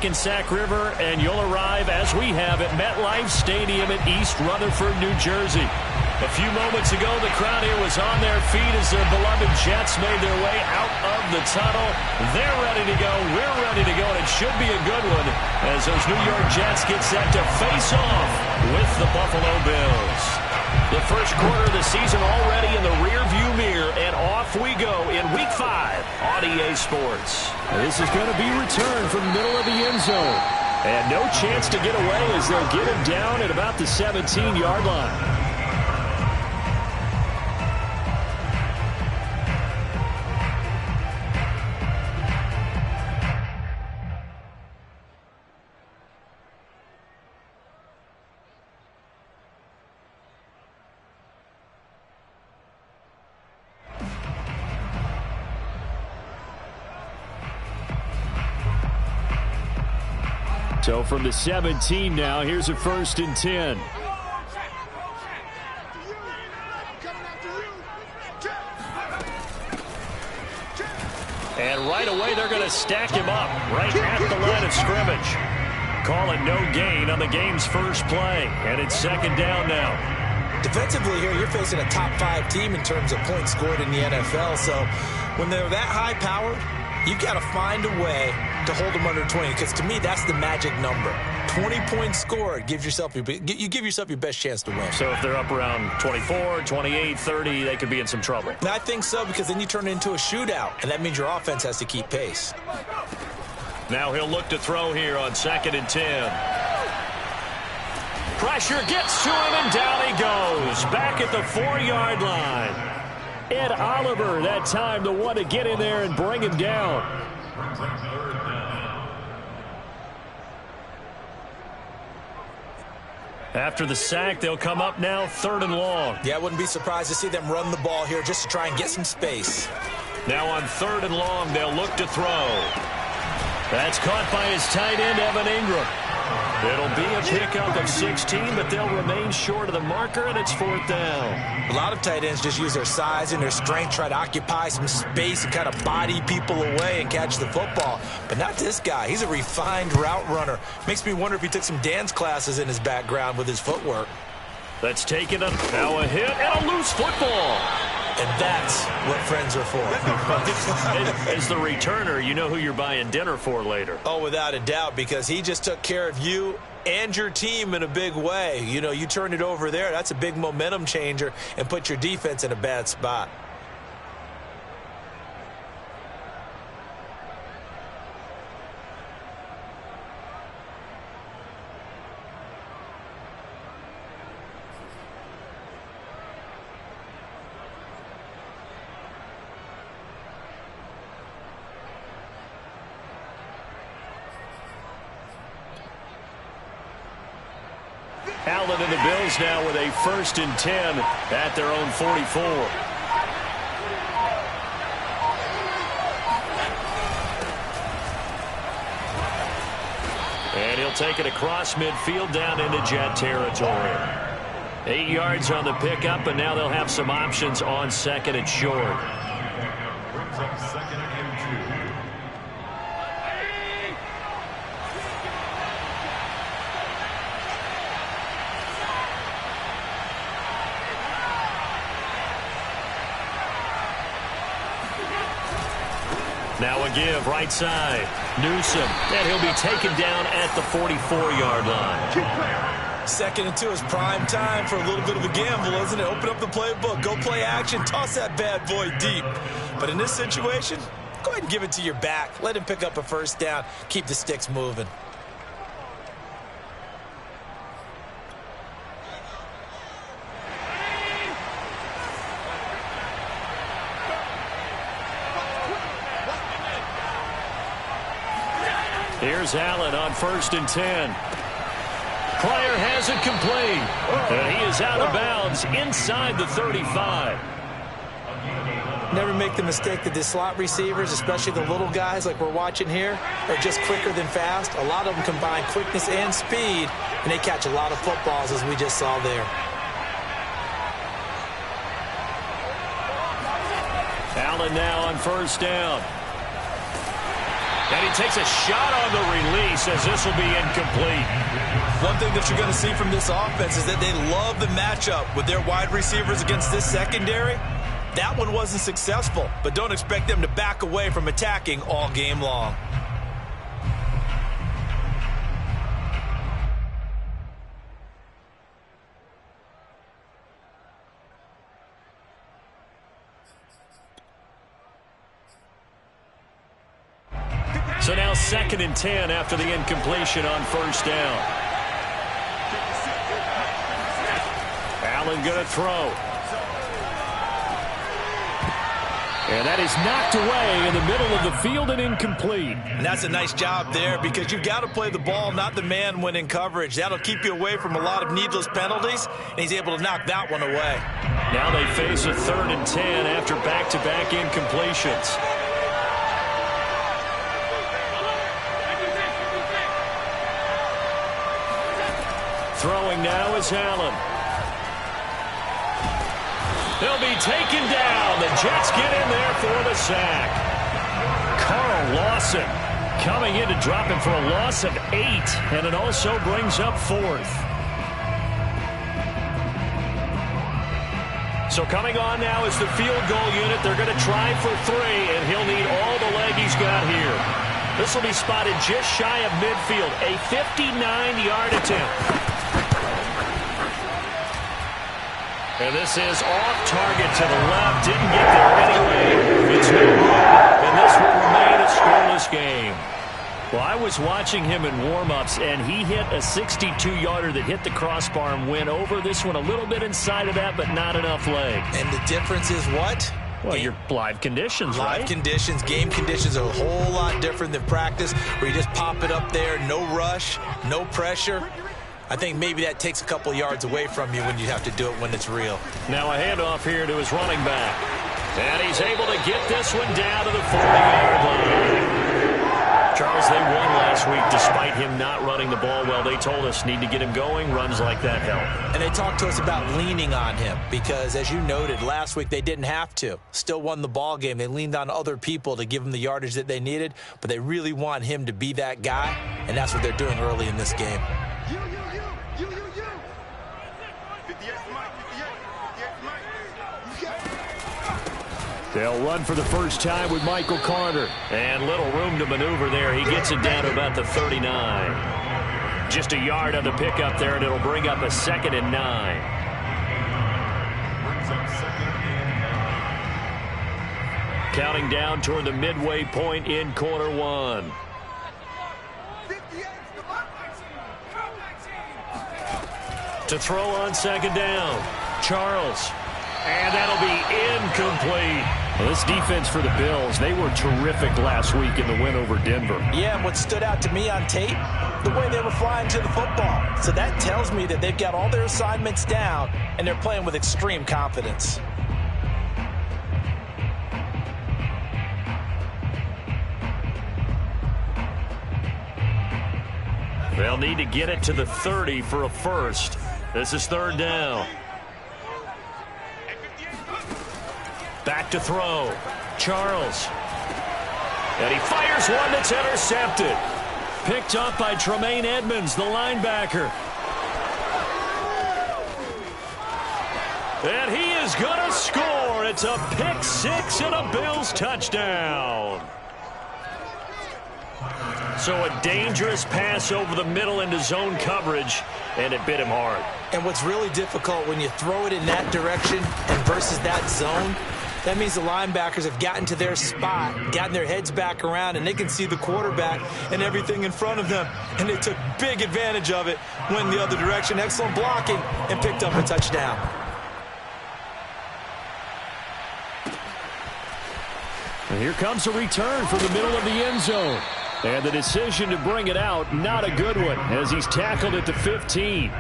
back in Sac River, and you'll arrive, as we have, at MetLife Stadium in East Rutherford, New Jersey. A few moments ago, the crowd here was on their feet as their beloved Jets made their way out of the tunnel. They're ready to go. We're ready to go, and it should be a good one as those New York Jets get set to face off with the Buffalo Bills. The first quarter of the season already in the rearview mirror, and off we go in Week 5 on EA Sports. This is going to be returned from the middle of the end zone. And no chance to get away as they'll get him down at about the 17-yard line. So from the 17 now, here's a 1st and 10. And right away, they're going to stack him up right at the line of scrimmage. Call it no gain on the game's first play. And it's 2nd down now. Defensively here, you're facing a top 5 team in terms of points scored in the NFL. So when they're that high powered, you've got to find a way to hold them under 20, because to me, that's the magic number. 20 points scored gives yourself you give yourself your best chance to win. So if they're up around 24, 28, 30, they could be in some trouble. And I think so, because then you turn it into a shootout, and that means your offense has to keep pace. Now he'll look to throw here on 2nd and 10. Pressure gets to him, and down he goes. Back at the 4-yard line. Ed Oliver, that time, the one to get in there and bring him down. After the sack, they'll come up now 3rd and long. Yeah, I wouldn't be surprised to see them run the ball here just to try and get some space. Now on 3rd and long, they'll look to throw. That's caught by his tight end, Evan Ingram. It'll be a pickup of 16, but they'll remain short of the marker, and it's 4th down. A lot of tight ends just use their size and their strength, try to occupy some space and kind of body people away and catch the football. But not this guy. He's a refined route runner. Makes me wonder if he took some dance classes in his background with his footwork. That's taken up. Now a hit and a loose football. And that's what friends are for. As the returner, you know who you're buying dinner for later. Oh, without a doubt, because he just took care of you and your team in a big way. You know, you turn it over there, that's a big momentum changer, and put your defense in a bad spot. Allen and the Bills now with a 1st and 10 at their own 44. And he'll take it across midfield down into Jet territory. 8 yards on the pickup, and now they'll have some options on 2nd and short. Now a give, right side. Newsom, and he'll be taken down at the 44-yard line. 2nd and 2 is prime time for a little bit of a gamble, isn't it? Open up the playbook, go play action, toss that bad boy deep. But in this situation, go ahead and give it to your back. Let him pick up a 1st down, keep the sticks moving. Here's Allen on 1st and 10. Pryor has it complete. And he is out of bounds inside the 35. Never make the mistake that the slot receivers, especially the little guys like we're watching here, are just quicker than fast. A lot of them combine quickness and speed, and they catch a lot of footballs, as we just saw there. Allen now on 1st down. And he takes a shot on the release as this will be incomplete. One thing that you're going to see from this offense is that they love the matchup with their wide receivers against this secondary. That one wasn't successful, but don't expect them to back away from attacking all game long. So now 2nd and 10 after the incompletion on first down. Allen going to throw. And that is knocked away in the middle of the field and incomplete. And that's a nice job there because you've got to play the ball, not the man when in coverage. That'll keep you away from a lot of needless penalties, and he's able to knock that one away. Now they face a 3rd and 10 after back-to-back incompletions. Throwing now is Allen. He'll be taken down. The Jets get in there for the sack. Carl Lawson coming in to drop him for a loss of 8, and it also brings up 4th. So coming on now is the field goal unit. They're going to try for 3, and he'll need all the leg he's got here. This will be spotted just shy of midfield, a 59-yard attempt. And this is off target to the left. Didn't get there anyway. It's no good. And this will remain a scoreless game. Well, I was watching him in warm-ups, and he hit a 62-yarder that hit the crossbar and went over. This one a little bit inside of that, but not enough leg. And the difference is what? Well, your live conditions, right? Live conditions, game conditions are a whole lot different than practice, where you just pop it up there, no rush, no pressure. I think maybe that takes a couple yards away from you when you have to do it when it's real. Now a handoff here to his running back. And he's able to get this one down to the 40-yard line. Charles, they won last week despite him not running the ball well. They told us need to get him going. Runs like that help. And they talked to us about leaning on him because, as you noted, last week they didn't have to. Still won the ball game. They leaned on other people to give them the yardage that they needed, but they really want him to be that guy, and that's what they're doing early in this game. They'll run for the first time with Michael Carter. And little room to maneuver there. He gets it down to about the 39. Just a yard on the pickup there, and it'll bring up a 2nd and 9. Counting down toward the midway point in quarter 1. To throw on 2nd down. Charles. And that'll be incomplete. Well, this defense for the Bills, they were terrific last week in the win over Denver. Yeah, and what stood out to me on tape, the way they were flying to the football. So that tells me that they've got all their assignments down, and they're playing with extreme confidence. They'll need to get it to the 30 for a first. This is 3rd down. Back to throw. Charles. And he fires one that's intercepted. Picked up by Tremaine Edmonds, the linebacker. And he is going to score. It's a pick 6 and a Bills touchdown. So a dangerous pass over the middle into zone coverage, and it bit him hard. And what's really difficult when you throw it in that direction and versus that zone, that means the linebackers have gotten to their spot, gotten their heads back around, and they can see the quarterback and everything in front of them. And they took big advantage of it, went the other direction. Excellent blocking, and picked up a touchdown. And here comes a return from the middle of the end zone. And the decision to bring it out, not a good one, as he's tackled at the 15.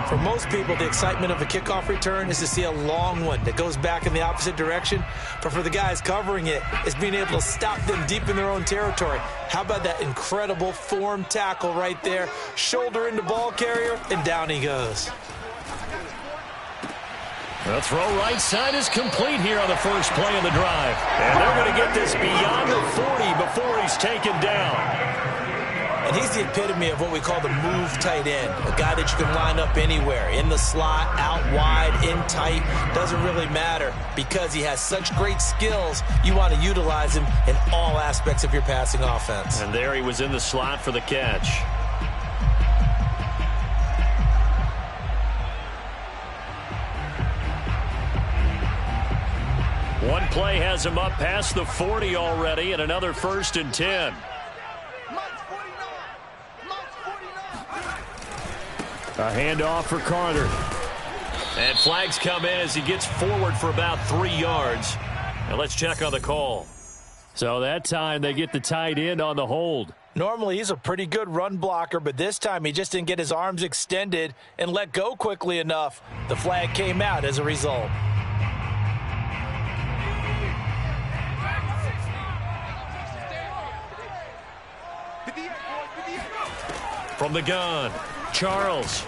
For most people, the excitement of a kickoff return is to see a long one that goes back in the opposite direction. But for the guys covering it, it's being able to stop them deep in their own territory. How about that incredible form tackle right there? Shoulder into ball carrier, and down he goes. The throw right side is complete here on the first play of the drive. And they're going to get this beyond the 40 before he's taken down. And he's the epitome of what we call the move tight end. A guy that you can line up anywhere. In the slot, out wide, in tight. Doesn't really matter because he has such great skills. You want to utilize him in all aspects of your passing offense. And there he was in the slot for the catch. One play has him up past the 40 already, and another 1st and 10. A handoff for Carter. And flags come in as he gets forward for about 3 yards. Now let's check on the call. So that time they get the tight end on the hold. Normally he's a pretty good run blocker, but this time he just didn't get his arms extended and let go quickly enough. The flag came out as a result. From the gun, Charles.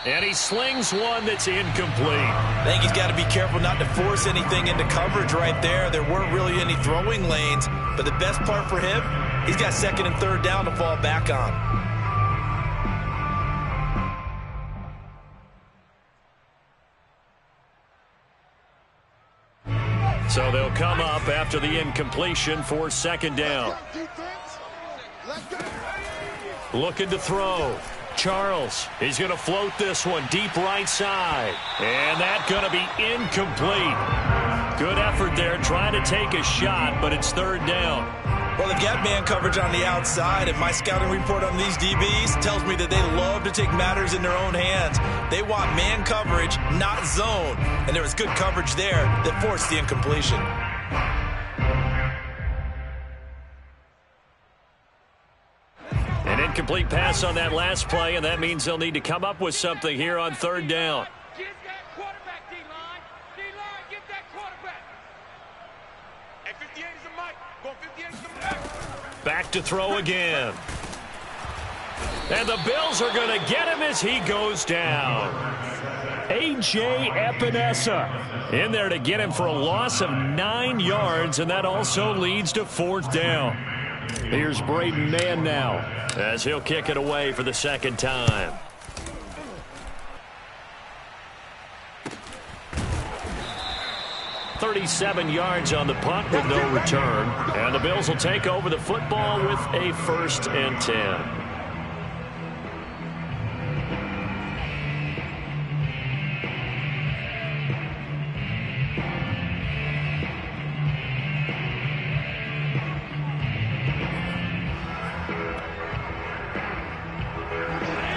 And he slings one that's incomplete. I think he's got to be careful not to force anything into coverage right there. There weren't really any throwing lanes, but the best part for him, he's got 2nd and 3rd down to fall back on. So they'll come up after the incompletion for 2nd down. Looking to throw. Charles, he's going to float this one deep right side. And that's going to be incomplete. Good effort there trying to take a shot, but it's 3rd down. Well, they've got man coverage on the outside, and my scouting report on these DBs tells me that they love to take matters in their own hands. They want man coverage, not zone. And there was good coverage there that forced the incompletion. An incomplete pass on that last play, and that means they'll need to come up with something here on 3rd down. Get that quarterback, D-line. D-line, get that quarterback. Hey, 58 is a mic. Go 58 is the back. Back to throw again. And the Bills are going to get him as he goes down. A.J. Epinesa In there to get him for a loss of 9 yards, and that also leads to 4th down. Here's Braden Mann now, as he'll kick it away for the 2nd time. $37 yards on the punt with no return. And the Bills will take over the football with a 1st and 10.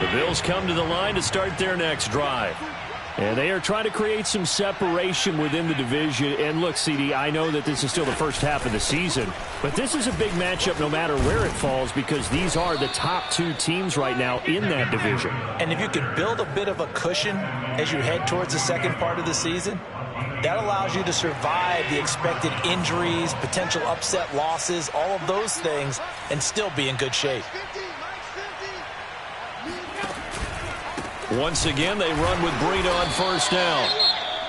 The Bills come to the line to start their next drive. And they are trying to create some separation within the division. And look, CD, I know that this is still the first half of the season, but this is a big matchup no matter where it falls because these are the top 2 teams right now in that division. And if you can build a bit of a cushion as you head towards the second part of the season, that allows you to survive the expected injuries, potential upset losses, all of those things, and still be in good shape. Once again, they run with Breida on 1st down.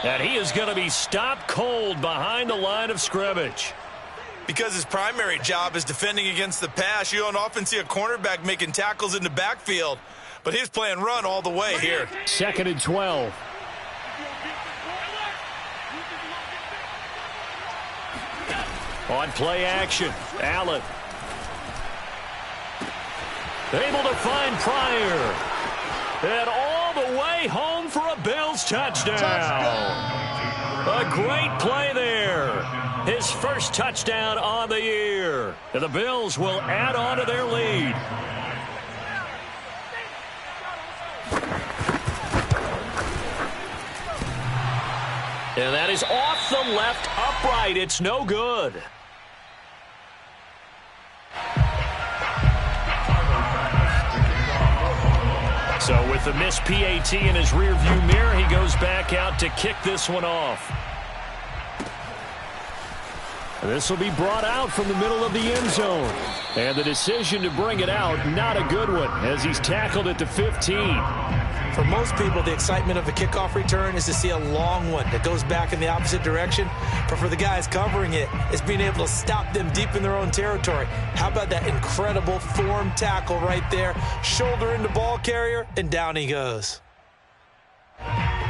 And he is going to be stopped cold behind the line of scrimmage. Because his primary job is defending against the pass, you don't often see a cornerback making tackles in the backfield. But he's playing run all the way here. 2nd and 12. On play action, Allen. Able to find Pryor. And all the way home for a Bills touchdown. A great play there. His first touchdown on the year. And the Bills will add on to their lead. And that is off the left upright. It's no good. So with the missed PAT in his rearview mirror, he goes back out to kick this one off. This will be brought out from the middle of the end zone. And the decision to bring it out, not a good one, as he's tackled at the 15. For most people, the excitement of a kickoff return is to see a long one that goes back in the opposite direction. But for the guys covering it, it's being able to stop them deep in their own territory. How about that incredible form tackle right there? Shoulder into ball carrier, and down he goes.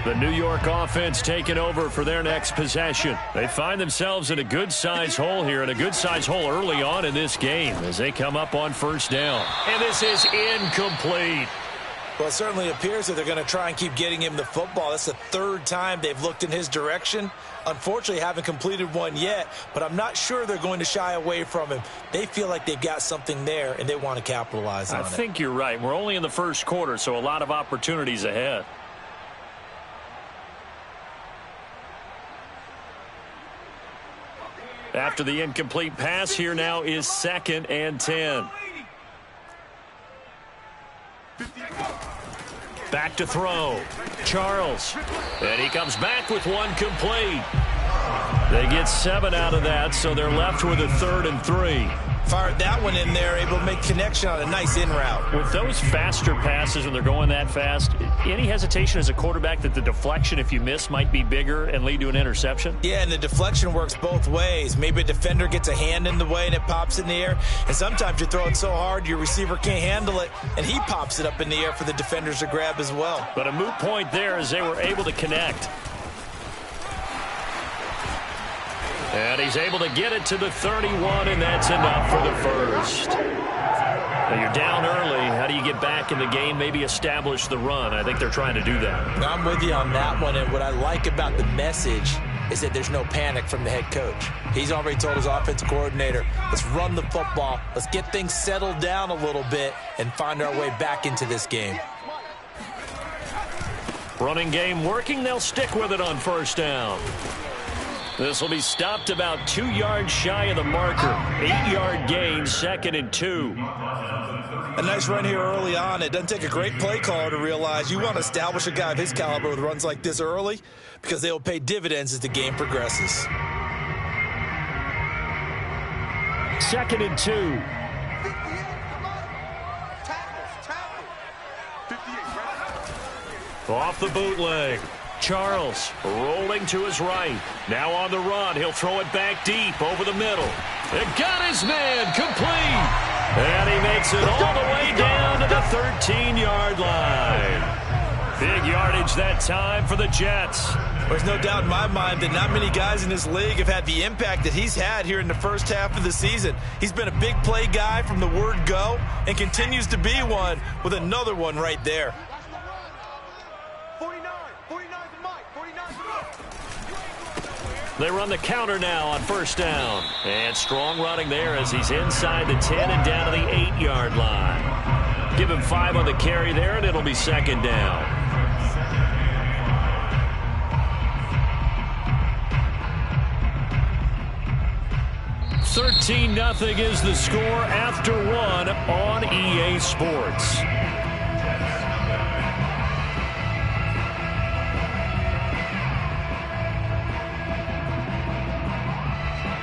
The New York offense taking over for their next possession. They find themselves in a good-sized hole here, and a good-sized hole early on in this game as they come up on first down. And this is incomplete. Well, it certainly appears that they're going to try and keep getting him the football. That's the third time they've looked in his direction. Unfortunately, haven't completed one yet, but I'm not sure they're going to shy away from him. They feel like they've got something there, and they want to capitalize on it. I think you're right. We're only in the first quarter, so a lot of opportunities ahead. After the incomplete pass, here now is 2nd and 10. Back to throw. Charles. And he comes back with one complete. They get 7 out of that, so they're left with a 3rd and 3. Fired that one in there, able to make connection on a nice in route. With those faster passes when they're going that fast, any hesitation as a quarterback that the deflection, if you miss, might be bigger and lead to an interception? Yeah, and the deflection works both ways. Maybe a defender gets a hand in the way and it pops in the air. And sometimes you throw it so hard your receiver can't handle it, and he pops it up in the air for the defenders to grab as well. But a moot point there as they were able to connect. And he's able to get it to the 31, and that's enough for the first. Now you're down early. How do you get back in the game, maybe establish the run? I think they're trying to do that. I'm with you on that one, and what I like about the message is that there's no panic from the head coach. He's already told his offensive coordinator, let's run the football, let's get things settled down a little bit and find our way back into this game. Running game working. They'll stick with it on first down. This will be stopped about 2 yards shy of the marker. 8-yard gain, 2nd and 2. A nice run here early on. It doesn't take a great play caller to realize you want to establish a guy of his caliber with runs like this early because they will pay dividends as the game progresses. 2nd and 2. Off the bootleg. Charles rolling to his right. Now on the run. He'll throw it back deep over the middle. It got his man complete. And he makes it all the way down to the 13-yard line. Big yardage that time for the Jets. There's no doubt in my mind that not many guys in this league have had the impact that he's had here in the first half of the season. He's been a big play guy from the word go and continues to be one with another one right there. They run the counter now on first down. And strong running there as he's inside the 10 and down to the 8-yard line. Give him 5 on the carry there, and it'll be 2nd down. $13-0 is the score after 1 on EA Sports.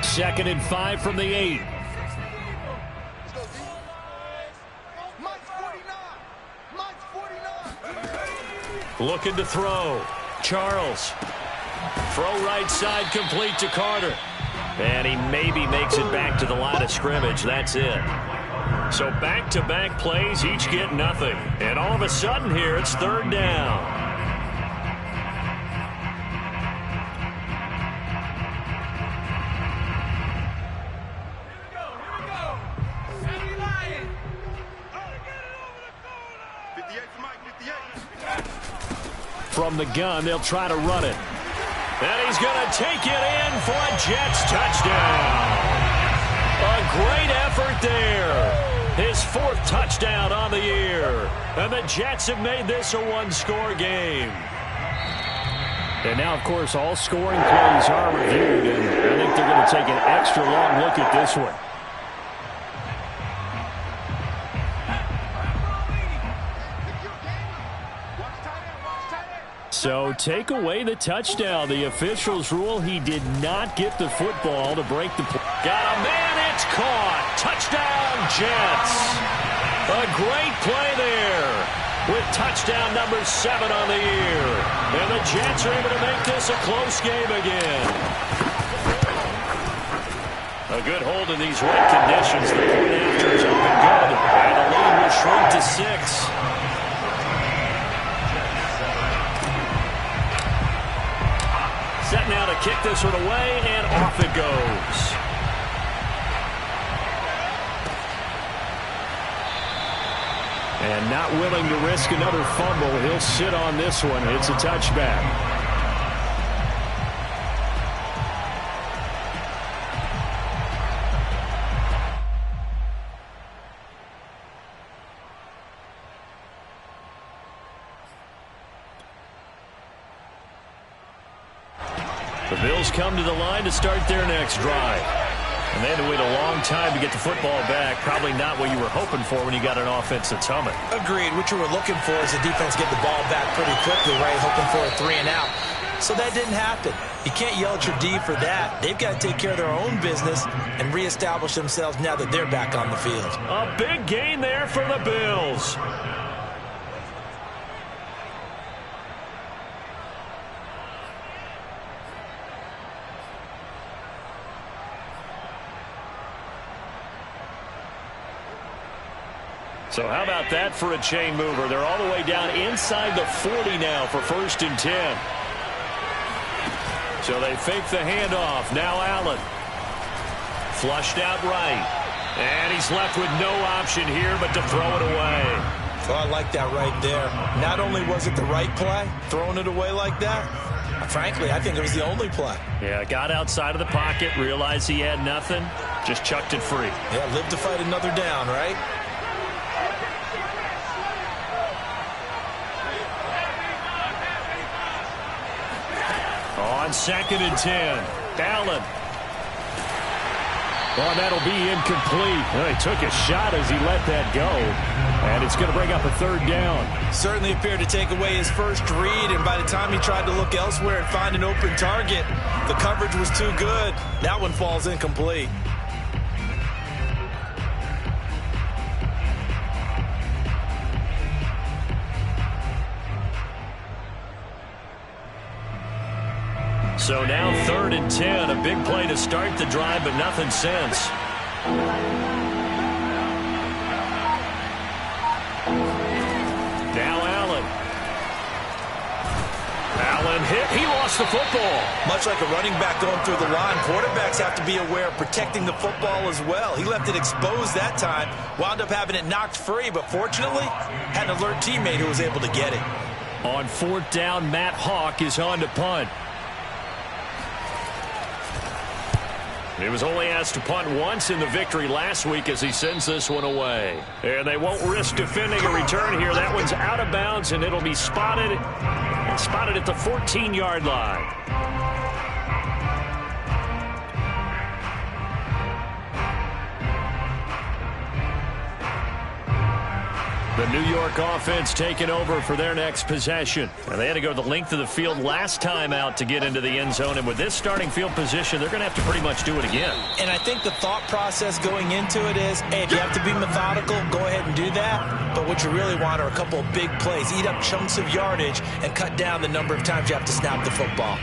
Second and 5 from the 8. Looking to throw. Charles. Throw right side complete to Carter. And he maybe makes it back to the line of scrimmage. That's it. So back-to-back plays, each get nothing. And all of a sudden here, it's 3rd down. From the gun, they'll try to run it. And he's going to take it in for a Jets touchdown. A great effort there. His 4th touchdown on the year. And the Jets have made this a one-score game. And now, of course, all scoring plays are reviewed. And I think they're going to take an extra long look at this one. So take away the touchdown. The officials rule he did not get the football to break the play. Got a man, it's caught. Touchdown, Jets. A great play there with touchdown number 7 on the year. And the Jets are able to make this a close game again. A good hold in these wet conditions. The point after is up and good. And the lead will shrink to 6. Set now to kick this one away, and off it goes. And not willing to risk another fumble. He'll sit on this one. It's a touchback. The Bills come to the line to start their next drive. And they had to wait a long time to get the football back. Probably not what you were hoping for when you got an offense that's humming. Agreed. What you were looking for is the defense get the ball back pretty quickly, right? Hoping for a 3 and out. So that didn't happen. You can't yell at your D for that. They've got to take care of their own business and reestablish themselves now that they're back on the field. A big gain there for the Bills. So how about that for a chain mover? They're all the way down inside the 40 now for 1st and 10. So they fake the handoff. Now Allen. Flushed out right. And he's left with no option here but to throw it away. Oh, I like that right there. Not only was it the right play, throwing it away like that, frankly, I think it was the only play. Yeah, got outside of the pocket, realized he had nothing, just chucked it free. Yeah, live to fight another down, right? On 2nd and 10, Allen. Well, that'll be incomplete. Well, he took a shot as he let that go. And it's going to bring up a 3rd down. Certainly appeared to take away his first read, and by the time he tried to look elsewhere and find an open target, the coverage was too good. That one falls incomplete. So now 3rd and 10, a big play to start the drive, but nothing since. Now Allen. Allen hit. He lost the football. Much like a running back going through the line, quarterbacks have to be aware of protecting the football as well. He left it exposed that time, wound up having it knocked free, but fortunately had an alert teammate who was able to get it. On 4th down, Matt Hawk is on to punt. He was only asked to punt once in the victory last week as he sends this one away. And they won't risk defending a return here. That one's out of bounds, and it'll be spotted at the 14-yard line. The New York offense taking over for their next possession. And they had to go the length of the field last time out to get into the end zone. And with this starting field position, they're going to have to pretty much do it again. And I think the thought process going into it is, hey, if you have to be methodical, go ahead and do that. But what you really want are a couple of big plays. Eat up chunks of yardage and cut down the number of times you have to snap the football.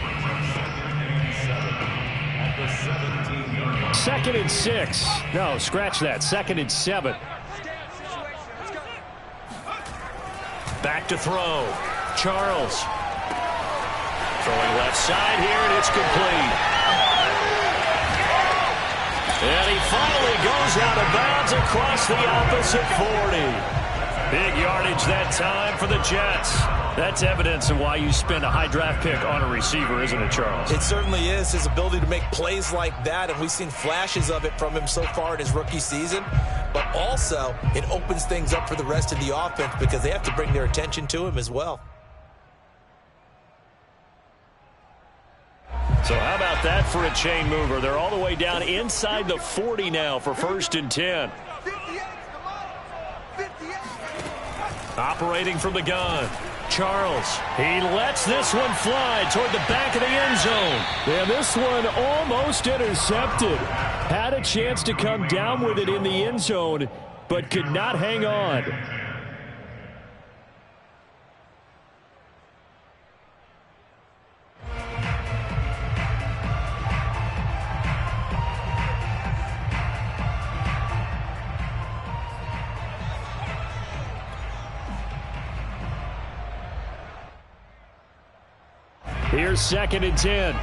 2nd and 6. No, scratch that. 2nd and 7. Back to throw. Charles. Throwing left side here, and it's complete. And he finally goes out of bounds across the opposite 40. Big yardage that time for the Jets. That's evidence of why you spend a high draft pick on a receiver, isn't it, Charles? It certainly is. His ability to make plays like that, and we've seen flashes of it from him so far in his rookie season. But also, it opens things up for the rest of the offense because they have to bring their attention to him as well. So how about that for a chain mover? They're all the way down inside the 40 now for 1st and 10. Operating from the gun. Charles, he lets this one fly toward the back of the end zone. Yeah, this one almost intercepted. Had a chance to come down with it in the end zone, but could not hang on. Here's 2nd and 10.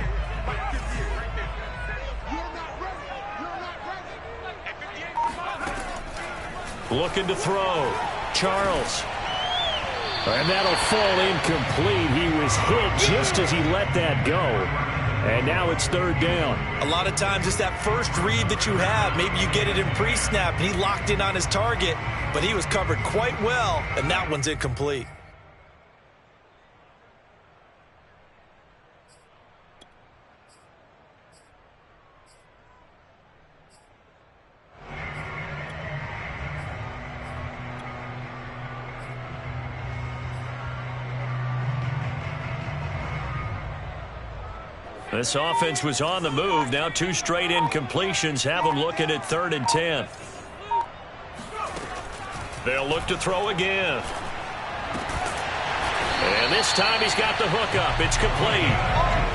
Looking to throw. Charles. And that'll fall incomplete. He was hit just as he let that go. And now it's 3rd down. A lot of times it's that first read that you have. Maybe you get it in pre-snap, and he locked in on his target, but he was covered quite well, and that one's incomplete. This offense was on the move. Now 2 straight incompletions have them looking at 3rd and 10. They'll look to throw again. And this time he's got the hook up. It's complete.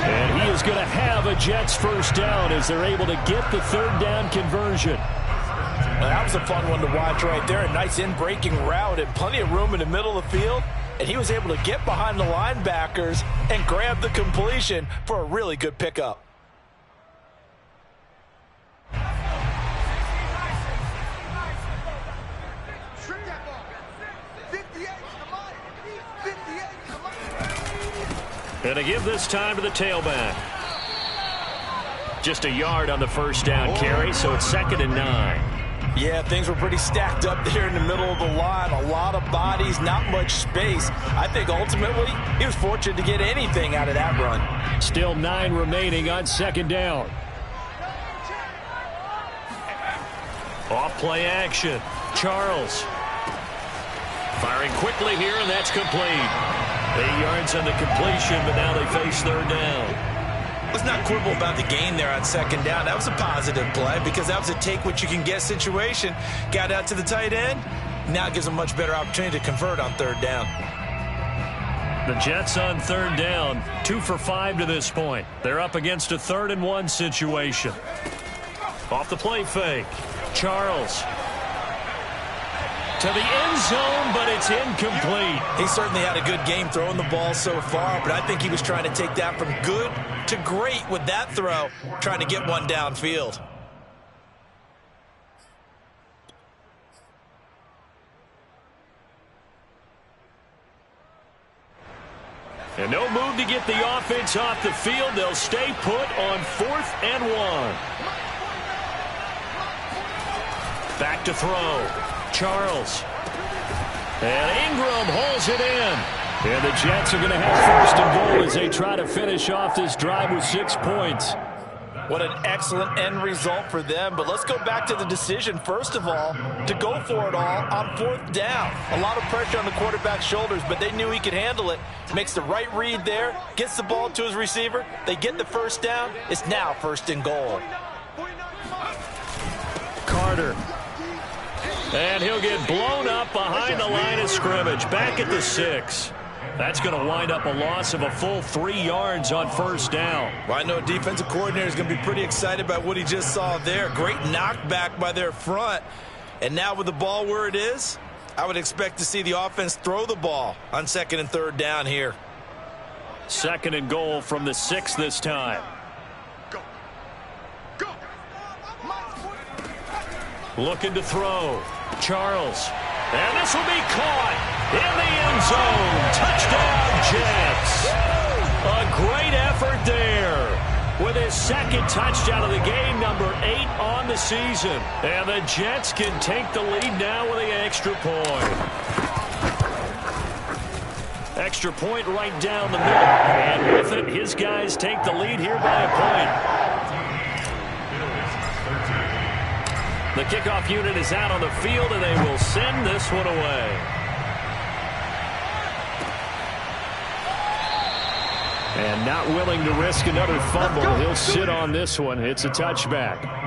And he is going to have a Jets first down as they're able to get the 3rd down conversion. Well, that was a fun one to watch right there. A nice in-breaking route and plenty of room in the middle of the field. And he was able to get behind the linebackers and grab the completion for a really good pickup. And to give this time to the tailback. Just a yard on the first down carry, so it's 2nd and 9. Yeah, things were pretty stacked up there in the middle of the line. A lot of bodies, not much space. I think ultimately he was fortunate to get anything out of that run. Still 9 remaining on 2nd down. Off play action. Charles. Firing quickly here, and that's complete. 8 yards on the completion, but now they face 3rd down. Let's not quibble about the gain there on 2nd down. That was a positive play because that was a take-what-you-can-get situation. Got out to the tight end. Now it gives them a much better opportunity to convert on 3rd down. The Jets on 3rd down, 2 for 5 to this point. They're up against a 3rd and 1 situation. Off the play fake. Charles. To the end zone, but it's incomplete. He certainly had a good game throwing the ball so far, but I think he was trying to take that from good to great with that throw, trying to get one downfield. And no move to get the offense off the field. They'll stay put on 4th and 1. Back to throw. Charles. And Ingram holds it in. And the Jets are going to have 1st and goal as they try to finish off this drive with 6 points. What an excellent end result for them. But let's go back to the decision, first of all, to go for it all on 4th down. A lot of pressure on the quarterback's shoulders, but they knew he could handle it. Makes the right read there, gets the ball to his receiver. They get the 1st down. It's now 1st and goal. Carter. And he'll get blown up behind the line of scrimmage. Back at the 6. That's going to wind up a loss of a full 3 yards on 1st down. Well, I know a defensive coordinator is going to be pretty excited about what he just saw there. Great knockback by their front. And now with the ball where it is, I would expect to see the offense throw the ball on 2nd and 3rd down here. 2nd and goal from the 6 this time. Looking to throw. Charles. And this will be caught in the end zone. Touchdown, Jets. A great effort there with his 2nd touchdown of the game, number 8 on the season. And the Jets can take the lead now with an extra point. Extra point right down the middle. And with it, his guys take the lead here by a point. The kickoff unit is out on the field, and they will send this one away. And not willing to risk another fumble. He'll sit on this one. It's a touchback.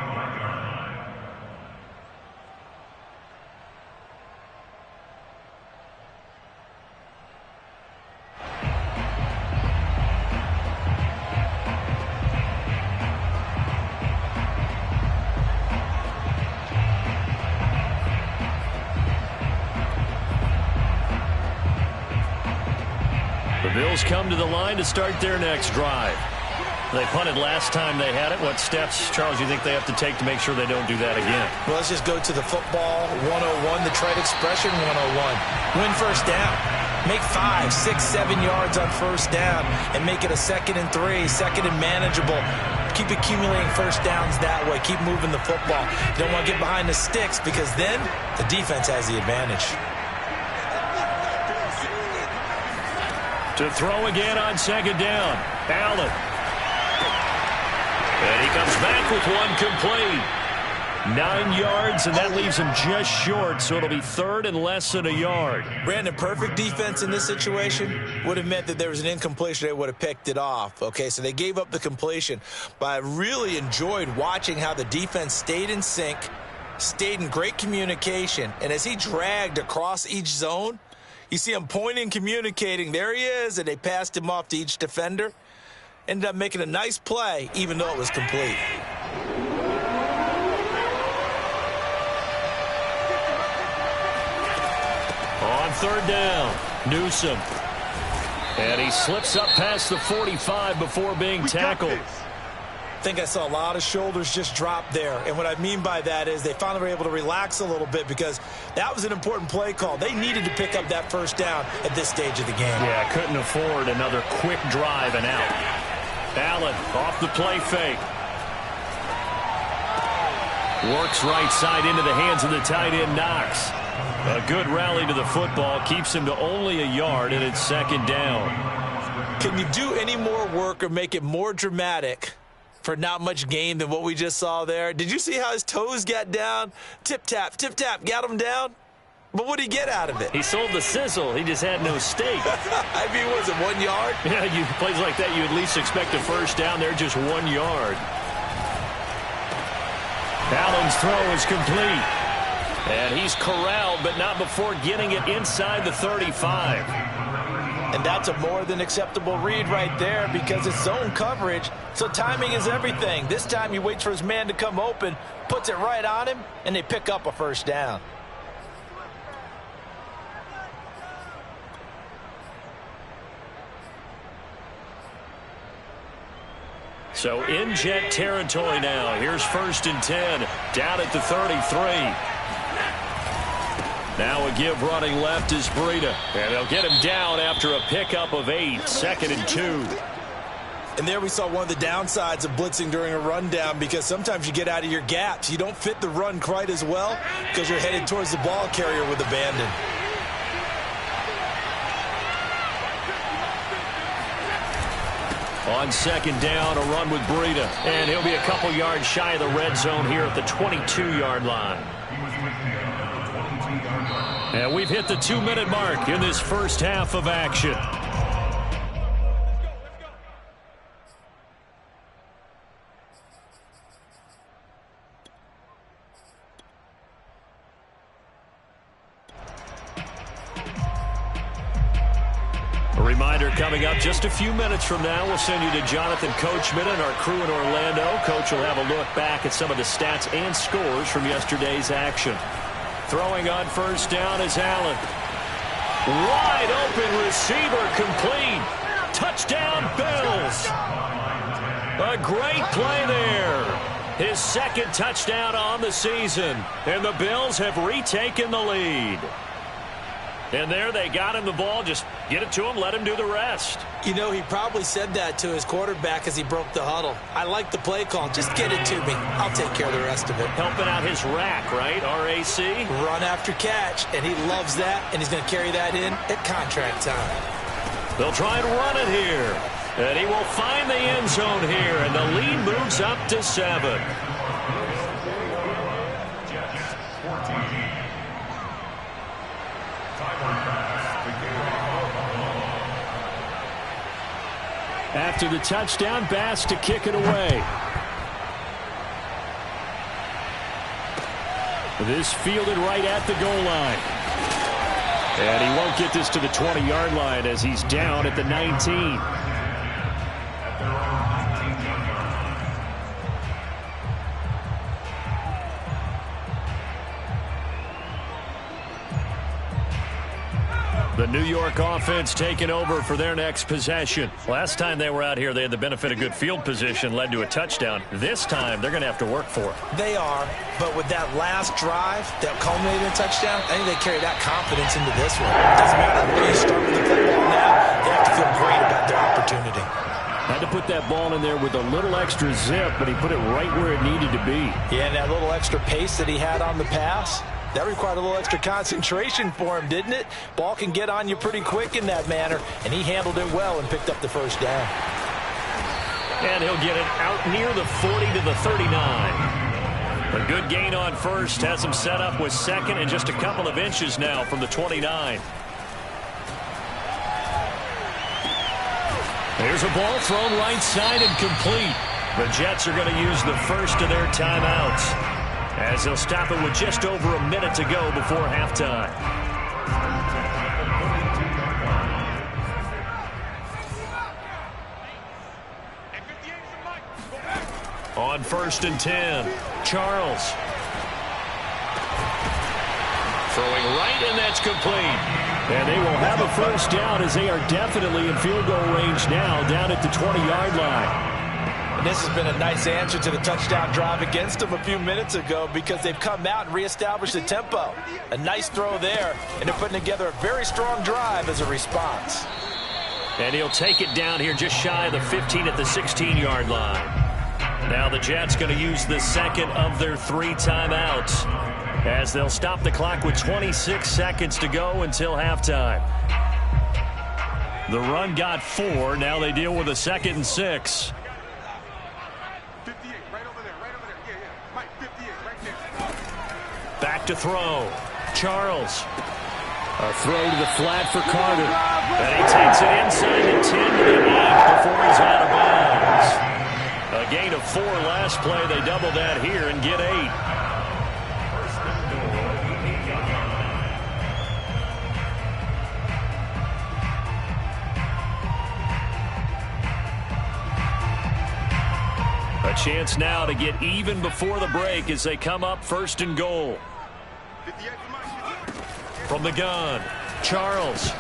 Bills come to the line to start their next drive. They punted last time they had it. What steps, Charles, you think they have to take to make sure they don't do that again? Well, let's just go to the football 101, the trade expression 101. Win first down. Make 5, 6, 7 yards on first down and make it a 2nd and 3, 2nd and manageable. Keep accumulating first downs that way. Keep moving the football. You don't want to get behind the sticks because then the defense has the advantage. To throw again on 2nd down. Allen. And he comes back with one complete. 9 yards, and that leaves him just short, so it'll be 3rd and less than a yard. Brandon, perfect defense in this situation would have meant that there was an incompletion. They would have picked it off. Okay, so they gave up the completion. But I really enjoyed watching how the defense stayed in sync, stayed in great communication, and as he dragged across each zone, you see him pointing, communicating. There he is, and they passed him off to each defender. Ended up making a nice play, even though it was complete. On 3rd down, Newsome. And he slips up past the 45 before being tackled. I think I saw a lot of shoulders just drop there. And what I mean by that is they finally were able to relax a little bit because that was an important play call. They needed to pick up that first down at this stage of the game. Yeah, couldn't afford another quick drive and out. Allen off the play fake. Works right side into the hands of the tight end, Knox. A good rally to the football keeps him to only a yard, and it's 2nd down. Can you do any more work or make it more dramatic for not much gain than what we just saw there? Did you see how his toes got down? Tip, tap, got him down. But what did he get out of it? He sold the sizzle. He just had no steak. I mean, was it 1 yard? Yeah, plays like that, you at least expect a first down. They're just 1 yard. Allen's throw is complete. And he's corralled, but not before getting it inside the 35. And that's a more than acceptable read right there because it's zone coverage, so timing is everything. This time he waits for his man to come open, puts it right on him, and they pick up a first down. So in jet territory now. Here's 1st and 10, down at the 33. Now a give running left is Breida. And they'll get him down after a pickup of 8, 2nd and 2. And there we saw one of the downsides of blitzing during a rundown because sometimes you get out of your gaps. You don't fit the run quite as well because you're headed towards the ball carrier with abandon. On 2nd down, a run with Breida. And he'll be a couple yards shy of the red zone here at the 22-yard line. And we've hit the 2-minute mark in this first half of action. A reminder coming up just a few minutes from now, we'll send you to Jonathan Coachman and our crew in Orlando. Coach will have a look back at some of the stats and scores from yesterday's action. Throwing on first down is Allen. Wide open receiver complete. Touchdown Bills. A great play there. His 2nd touchdown on the season. And the Bills have retaken the lead. And there they got him the ball. Just get it to him, let him do the rest. You know, he probably said that to his quarterback as he broke the huddle. I like the play call. Just get it to me. I'll take care of the rest of it. Helping out his rack, right? RAC. Run after catch, and he loves that, and he's going to carry that in at contract time. They'll try and run it here. And he will find the end zone here, and the lead moves up to 7. After the touchdown, Bass to kick it away. This fielded right at the goal line. And he won't get this to the 20-yard line as he's down at the 19. The New York offense taking over for their next possession. Last time they were out here, they had the benefit of good field position, led to a touchdown. This time, they're going to have to work for it. They are, but with that last drive that culminated in a touchdown, I think they carry that confidence into this one. It doesn't matter where you start with the football now, they have to feel great about their opportunity. Had to put that ball in there with a little extra zip, but he put it right where it needed to be. Yeah, and that little extra pace that he had on the pass, that required a little extra concentration for him, didn't it? Ball can get on you pretty quick in that manner, and he handled it well and picked up the first down. And he'll get it out near the 40 to the 39. A good gain on first, has him set up with second and just a couple of inches now from the 29. There's a ball thrown right side and complete. The Jets are going to use the first of their timeouts, as they'll stop it with just over a minute to go before halftime. On 1st and 10, Charles. Throwing right, and that's complete. And they will have a first down as they are definitely in field goal range now, down at the 20-yard line. And this has been a nice answer to the touchdown drive against them a few minutes ago, because they've come out and reestablished the tempo. A nice throw there, and they're putting together a very strong drive as a response. And he'll take it down here just shy of the 15 at the 16-yard line. Now the Jets going to use the second of their 3 timeouts, as they'll stop the clock with 26 seconds to go until halftime. The run got 4. Now they deal with a 2nd and 6. Back to throw. Charles. A throw to the flat for Carter. And he takes it inside the 10 to the 8 before he's out of bounds. A gain of 4 last play. They double that here and get 8. A chance now to get even before the break as they come up 1st and goal. From the gun, Charles.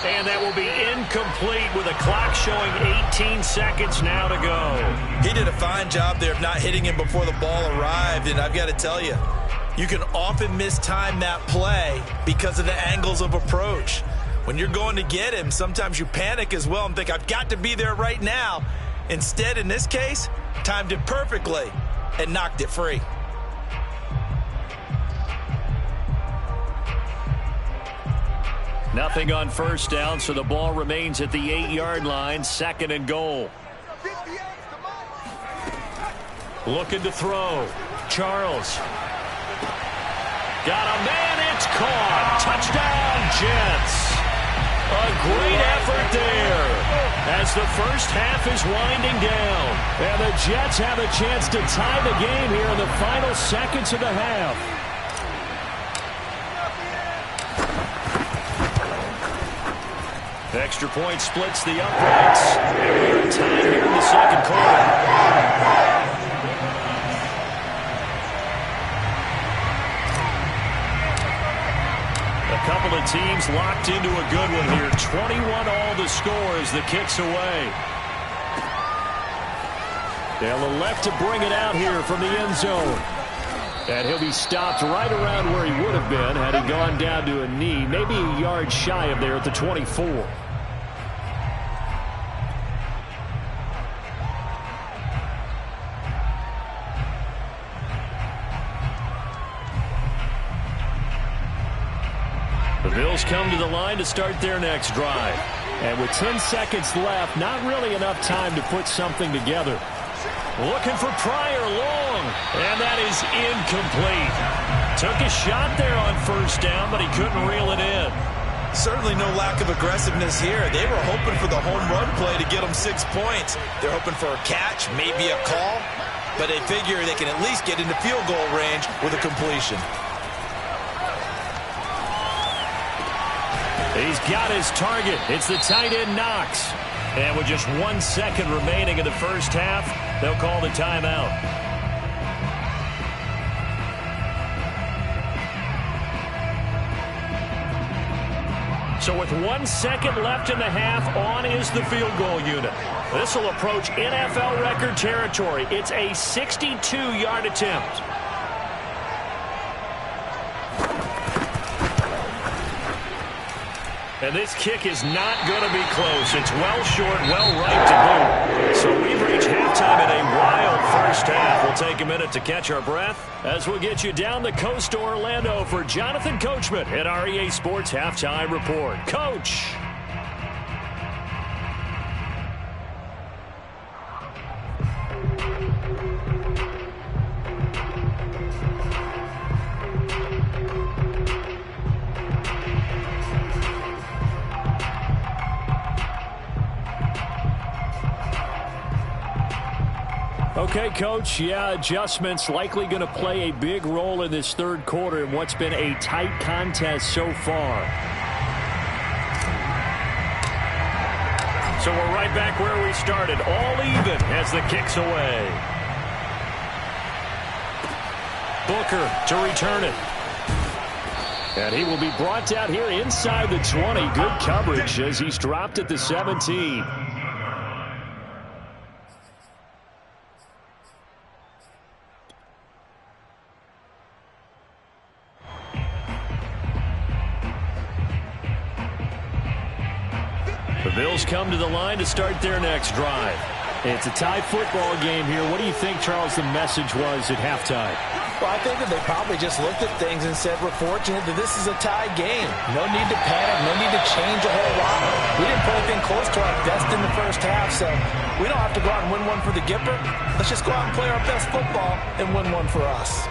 And that will be incomplete with a clock showing 18 seconds now to go. He did a fine job there of not hitting him before the ball arrived, and I've got to tell you, you can often mistime that play because of the angles of approach. When you're going to get him, sometimes you panic as well and think, I've got to be there right now. Instead, in this case, timed it perfectly and knocked it free. Nothing on first down, so the ball remains at the 8-yard line, 2nd and goal. Looking to throw. Charles. Got a man, it's caught. Touchdown, Jets. A great effort there as the first half is winding down. And the Jets have a chance to tie the game here in the final seconds of the half. Extra point splits the uprights. And we're tied here in the 2nd quarter. A couple of teams locked into a good one here. 21 all the score as the kick's away. They'll elect to bring it out here from the end zone. And he'll be stopped right around where he would have been had he gone down to a knee, maybe a yard shy of there at the 24. The Bills come to the line to start their next drive. And with 10 seconds left, not really enough time to put something together. Looking for Pryor long, and that is incomplete. Took a shot there on first down, but he couldn't reel it in. Certainly no lack of aggressiveness here. They were hoping for the home run play to get them 6 points. They're hoping for a catch, maybe a call, but they figure they can at least get into field goal range with a completion. He's got his target. It's the tight end Knox. And with just 1 second remaining in the first half, they'll call the timeout. So with 1 second left in the half, on is the field goal unit. This will approach NFL record territory. It's a 62-yard attempt. And this kick is not going to be close. It's well short, well right to boot. So we've reached halftime in a wild first half. We'll take a minute to catch our breath as we'll get you down the coast to Orlando for Jonathan Coachman at our EA Sports Halftime Report. Coach. Okay, Coach, yeah, adjustments likely going to play a big role in this third quarter in what's been a tight contest so far. So we're right back where we started, all even as the kick's away. Booker to return it. And he will be brought down here inside the 20. Good coverage as he's dropped at the 17. The Bills come to the line to start their next drive. It's a tie football game here. What do you think, Charles, the message was at halftime? Well, I think that they probably just looked at things and said, we're fortunate that this is a tie game. No need to panic, no need to change a whole lot. We didn't put anything close to our best in the first half, so we don't have to go out and win one for the Gipper. Let's just go out and play our best football and win one for us.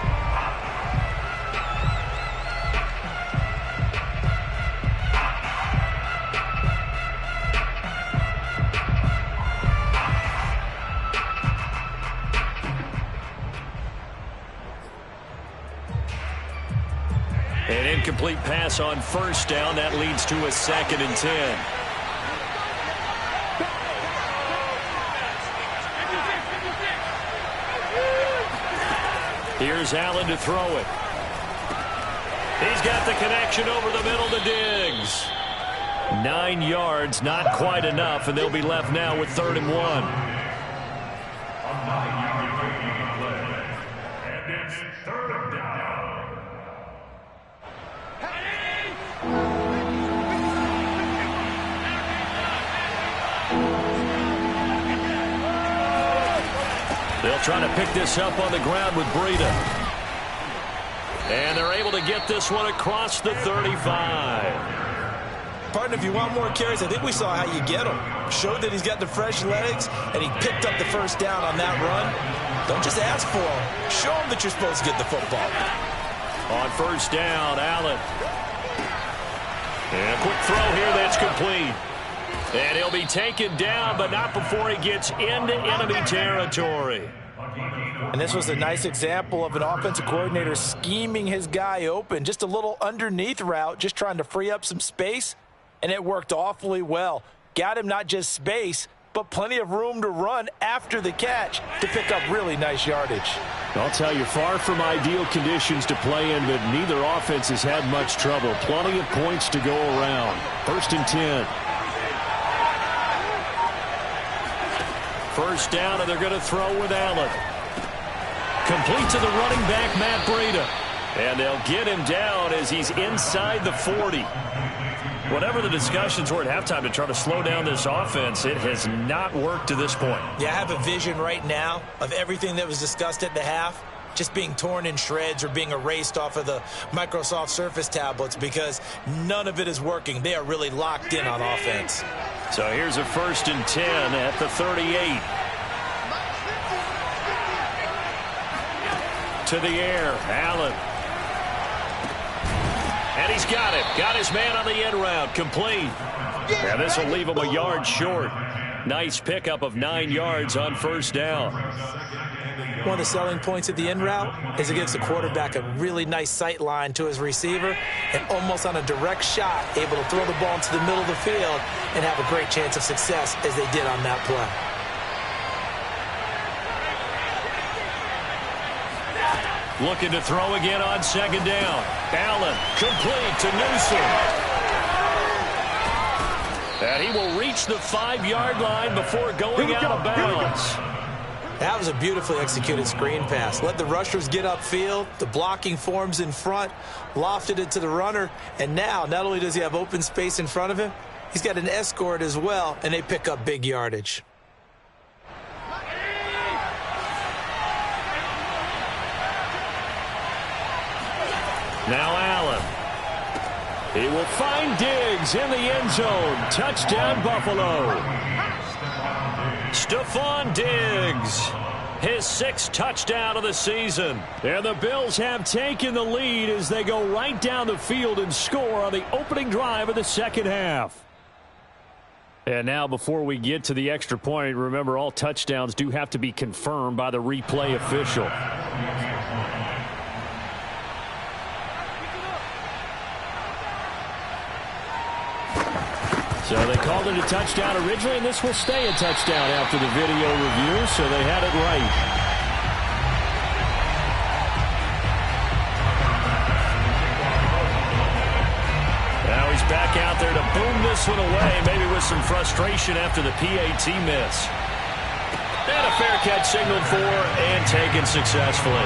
An incomplete pass on first down. That leads to a 2nd and 10. Here's Allen to throw it. He's got the connection over the middle to Diggs. 9 yards, not quite enough, and they'll be left now with 3rd and 1. They'll try to pick this up on the ground with Breida. And they're able to get this one across the 35. Partner, if you want more carries, I think we saw how you get him. Showed that he's got the fresh legs, and he picked up the first down on that run. Don't just ask for him. Show him that you're supposed to get the football. On first down, Allen. And a quick throw here that's complete. And he'll be taken down, but not before he gets into enemy territory. And this was a nice example of an offensive coordinator scheming his guy open. Just a little underneath route, just trying to free up some space, and it worked awfully well. Got him not just space, but plenty of room to run after the catch to pick up really nice yardage. I'll tell you, far from ideal conditions to play in, but neither offense has had much trouble. Plenty of points to go around. 1st and 10. First down, and they're going to throw with Allen. Complete to the running back, Matt Breida. And they'll get him down as he's inside the 40. Whatever the discussions were at halftime to try to slow down this offense, it has not worked to this point. Yeah, I have a vision right now of everything that was discussed at the half just being torn in shreds or being erased off of the Microsoft Surface tablets because none of it is working. They are really locked in on offense. So here's a 1st and 10 at the 38. To the air, Allen. And he's got it. Got his man on the end route. Complete. And this will leave him a yard short. Nice pickup of 9 yards on first down. One of the selling points of the in route is it gives the quarterback a really nice sight line to his receiver and almost on a direct shot able to throw the ball into the middle of the field and have a great chance of success as they did on that play. Looking to throw again on second down. Allen complete to Newsom. And he will reach the 5-yard line before going out of bounds. That was a beautifully executed screen pass. Let the rushers get upfield. The blocking forms in front, lofted it to the runner. And now, not only does he have open space in front of him, he's got an escort as well, and they pick up big yardage. Now Allen. He will find Diggs in the end zone. Touchdown, Buffalo. Stephon Diggs, his 6th touchdown of the season. And the Bills have taken the lead as they go right down the field and score on the opening drive of the second half. And now before we get to the extra point, remember all touchdowns do have to be confirmed by the replay official. So they called it a touchdown originally, and this will stay a touchdown after the video review, so they had it right. Now he's back out there to boom this one away, maybe with some frustration after the PAT miss. And a fair catch signaled for and taken successfully.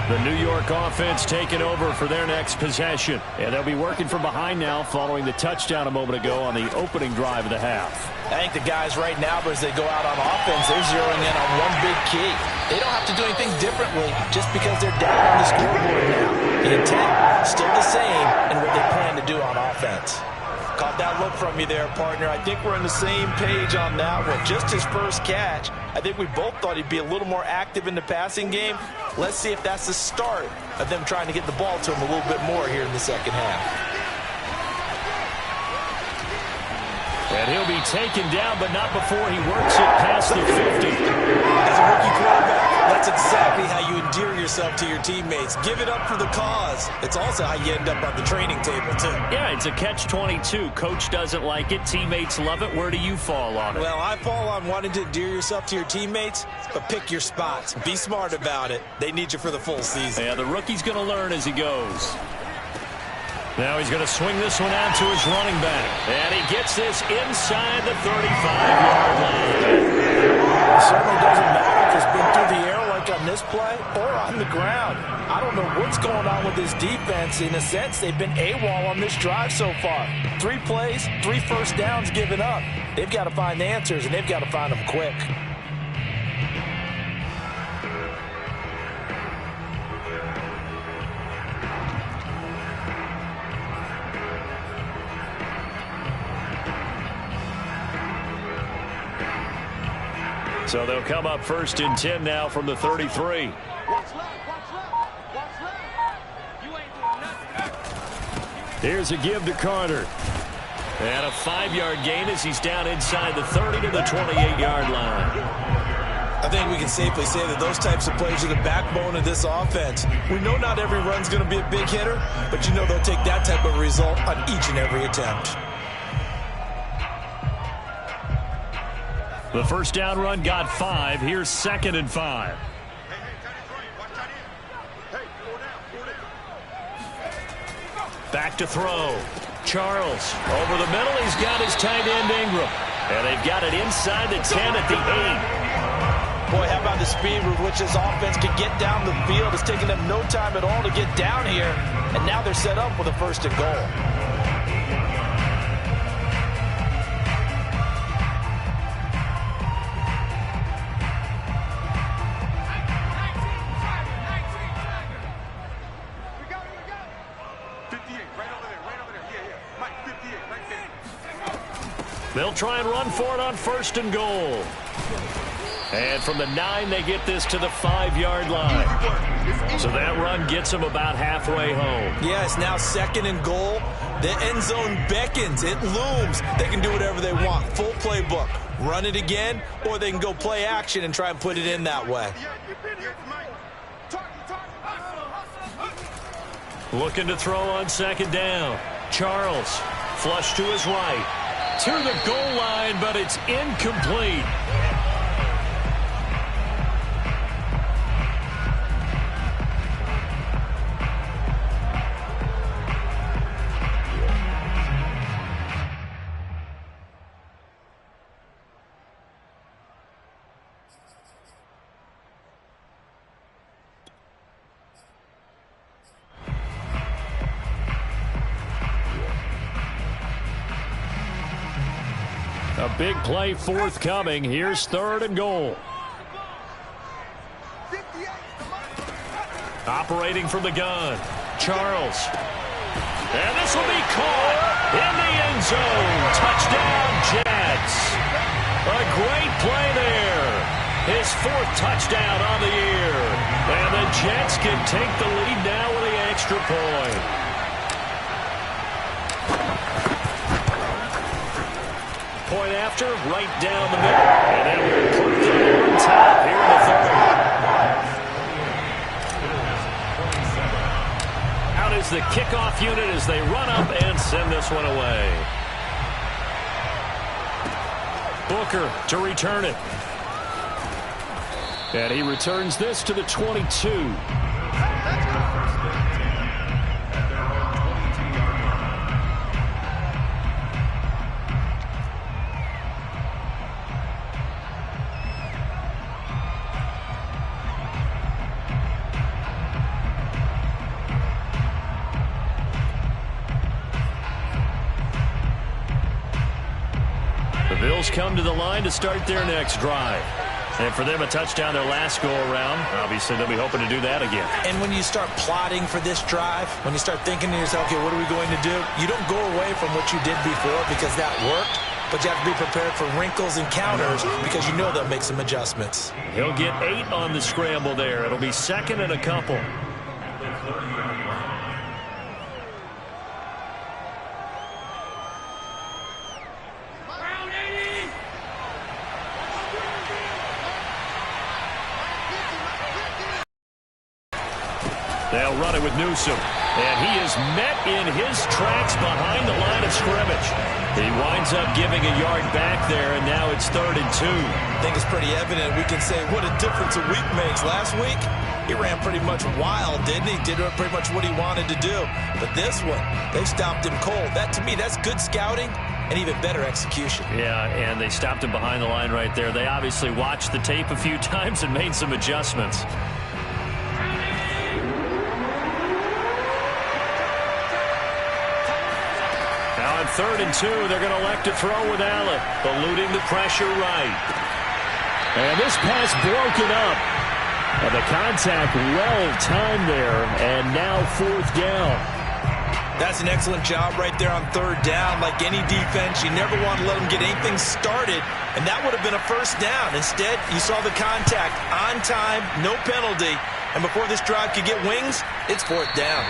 The New York offense taking over for their next possession. And they'll be working from behind now following the touchdown a moment ago on the opening drive of the half. I think the guys right now, as they go out on offense, they're zeroing in on one big key. They don't have to do anything differently just because they're down on the scoreboard now. The intent still the same in what they plan to do on offense. Caught that look from you there, partner. I think we're on the same page on that one. Just his first catch. I think we both thought he'd be a little more active in the passing game. Let's see if that's the start of them trying to get the ball to him a little bit more here in the second half. And he'll be taken down, but not before he works it past the 50. As a rookie quarterback, that's exactly how you endear yourself to your teammates. Give it up for the cause. It's also how you end up on the training table, too. Yeah, it's a catch-22. Coach doesn't like it. Teammates love it. Where do you fall on it? Well, I fall on wanting to endear yourself to your teammates, but pick your spots. Be smart about it. They need you for the full season. Yeah, the rookie's going to learn as he goes. Now he's going to swing this one out to his running back. And he gets this inside the 35-yard line. It certainly doesn't matter if it's been through the air like on this play or on the ground. I don't know what's going on with this defense. In a sense, they've been AWOL on this drive so far. 3 plays, 3 first downs given up. They've got to find answers, and they've got to find them quick. So they'll come up 1st and 10 now from the 33. Watch left, watch left, watch left. You ain't doing nothing. Here's a give to Carter. And a 5-yard gain as he's down inside the 30 to the 28-yard line. I think we can safely say that those types of plays are the backbone of this offense. We know not every run's going to be a big hitter, but you know they'll take that type of result on each and every attempt. The first down run got 5. Here's 2nd and 5. Back to throw. Charles over the middle. He's got his tight end Ingram. And they've got it inside the 10 at the 8. Boy, how about the speed with which this offense can get down the field? It's taken them no time at all to get down here. And now they're set up with a 1st and goal. They'll try and run for it on 1st and goal. And from the 9, they get this to the 5-yard line. So that run gets them about halfway home. Yeah, it's now 2nd and goal. The end zone beckons. It looms. They can do whatever they want. Full playbook. Run it again, or they can go play action and try and put it in that way. Looking to throw on 2nd down. Charles, flush to his right. To the goal line, but it's incomplete. A big play forthcoming. Here's 3rd and goal. Operating from the gun. Charles. And this will be caught in the end zone. Touchdown, Jets. A great play there. His 4th touchdown on the year. And the Jets can take the lead now with the extra point. Point after, right down the middle. And then we'll put them on top here in the 3rd. Out is the kickoff unit as they run up and send this one away. Booker to return it. And he returns this to the 22. Bills come to the line to start their next drive. And for them, a touchdown their last go-around. Obviously, they'll be hoping to do that again. And when you start plotting for this drive, when you start thinking to yourself, okay, what are we going to do? You don't go away from what you did before because that worked, but you have to be prepared for wrinkles and counters because you know they'll make some adjustments. He'll get 8 on the scramble there. It'll be 2nd and a couple. They'll run it with Newsom. And he is met in his tracks behind the line of scrimmage. He winds up giving a yard back there, and now it's 3rd and 2. I think it's pretty evident. We can say what a difference a week makes. Last week, he ran pretty much wild, didn't he? Did pretty much what he wanted to do. But this one, they stopped him cold. That, to me, that's good scouting and even better execution. Yeah, and they stopped him behind the line right there. They obviously watched the tape a few times and made some adjustments. Now on 3rd and 2, they're going to elect to throw with Allen, eluding the pressure right. And this pass broken up. And the contact well-timed there, and now 4th down. That's an excellent job right there on 3rd down. Like any defense, you never want to let them get anything started, and that would have been a 1st down. Instead, you saw the contact on time, no penalty, and before this drive could get wings, it's 4th down.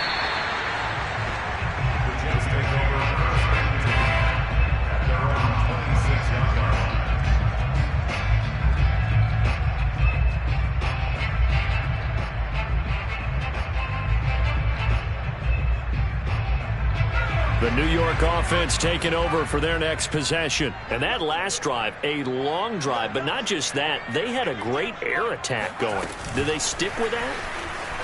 The New York offense taking over for their next possession. And that last drive, a long drive, but not just that. They had a great air attack going. Do they stick with that?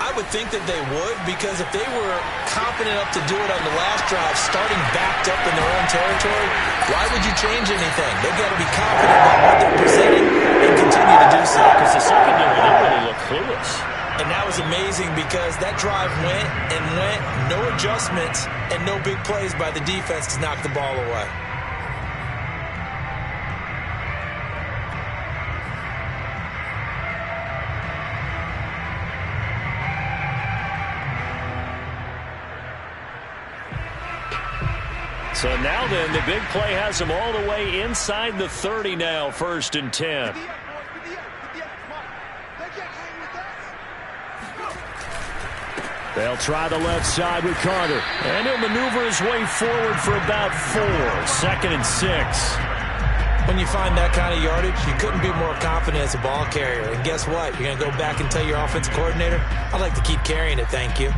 I would think that they would, because if they were confident enough to do it on the last drive, starting backed up in their own territory, why would you change anything? They've got to be confident about what they're presenting and continue to do so. Because the secondary didn't really look clueless. And that was amazing because that drive went and went, no adjustments and no big plays by the defense to knock the ball away. So now then, the big play has them all the way inside the 30 now, 1st and 10. They'll try the left side with Carter. And he'll maneuver his way forward for about 4. 2nd and 6. When you find that kind of yardage, you couldn't be more confident as a ball carrier. And guess what? You're going to go back and tell your offensive coordinator, I'd like to keep carrying it, thank you.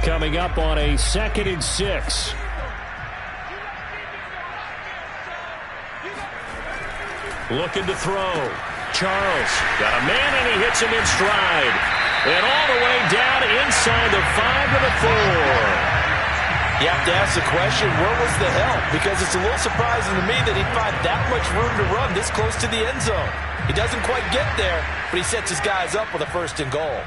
Coming up on a 2nd and 6. Looking to throw. Charles got a man, and he hits him in stride. And all the way down inside the 5 to the 4. You have to ask the question, where was the help? Because it's a little surprising to me that he'd find that much room to run this close to the end zone. He doesn't quite get there, but he sets his guys up with a 1st and goal.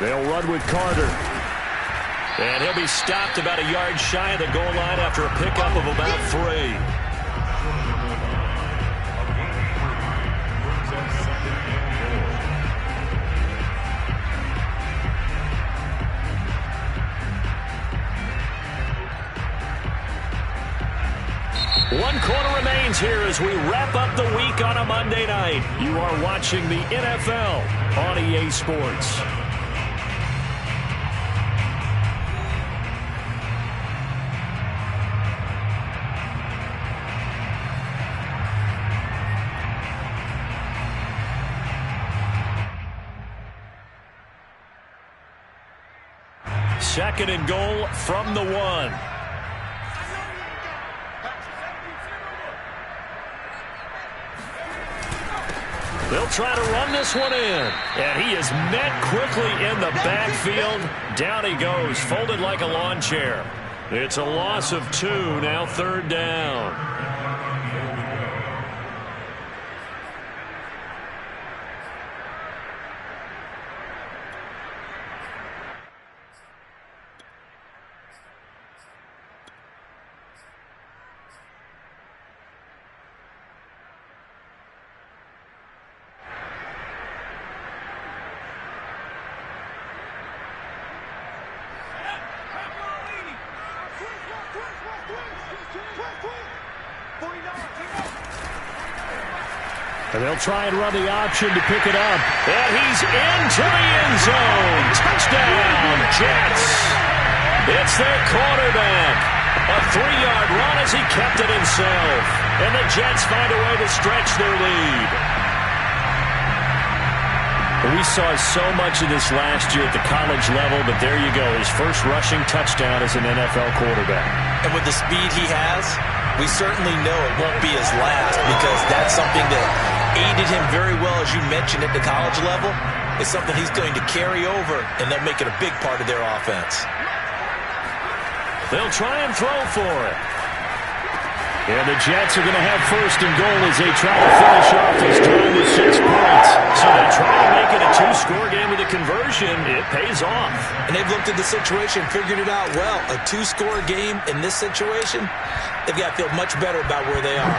They'll run with Carter. And he'll be stopped about a yard shy of the goal line after a pickup of about 3. One quarter remains here as we wrap up the week on a Monday night. You are watching the NFL on EA Sports. Second and goal from the 1. They'll try to run this one in. And he is met quickly in the backfield. Down he goes, folded like a lawn chair. It's a loss of 2, now 3rd down. And they'll try and run the option to pick it up. And he's into the end zone. Touchdown, Jets. It's their quarterback. A 3-yard run as he kept it himself. And the Jets find a way to stretch their lead. We saw so much of this last year at the college level, but there you go. His first rushing touchdown as an NFL quarterback. And with the speed he has, we certainly know it won't be his last, because that's something that aided him very well, as you mentioned, at the college level. It's something he's going to carry over, and they'll make it a big part of their offense. They'll try and throw for it. And the Jets are going to have 1st and goal as they try to finish off this time with 6 points. So they try to make it a 2-score game with a conversion. It pays off. And they've looked at the situation, figured it out well. A 2-score game in this situation, they've got to feel much better about where they are.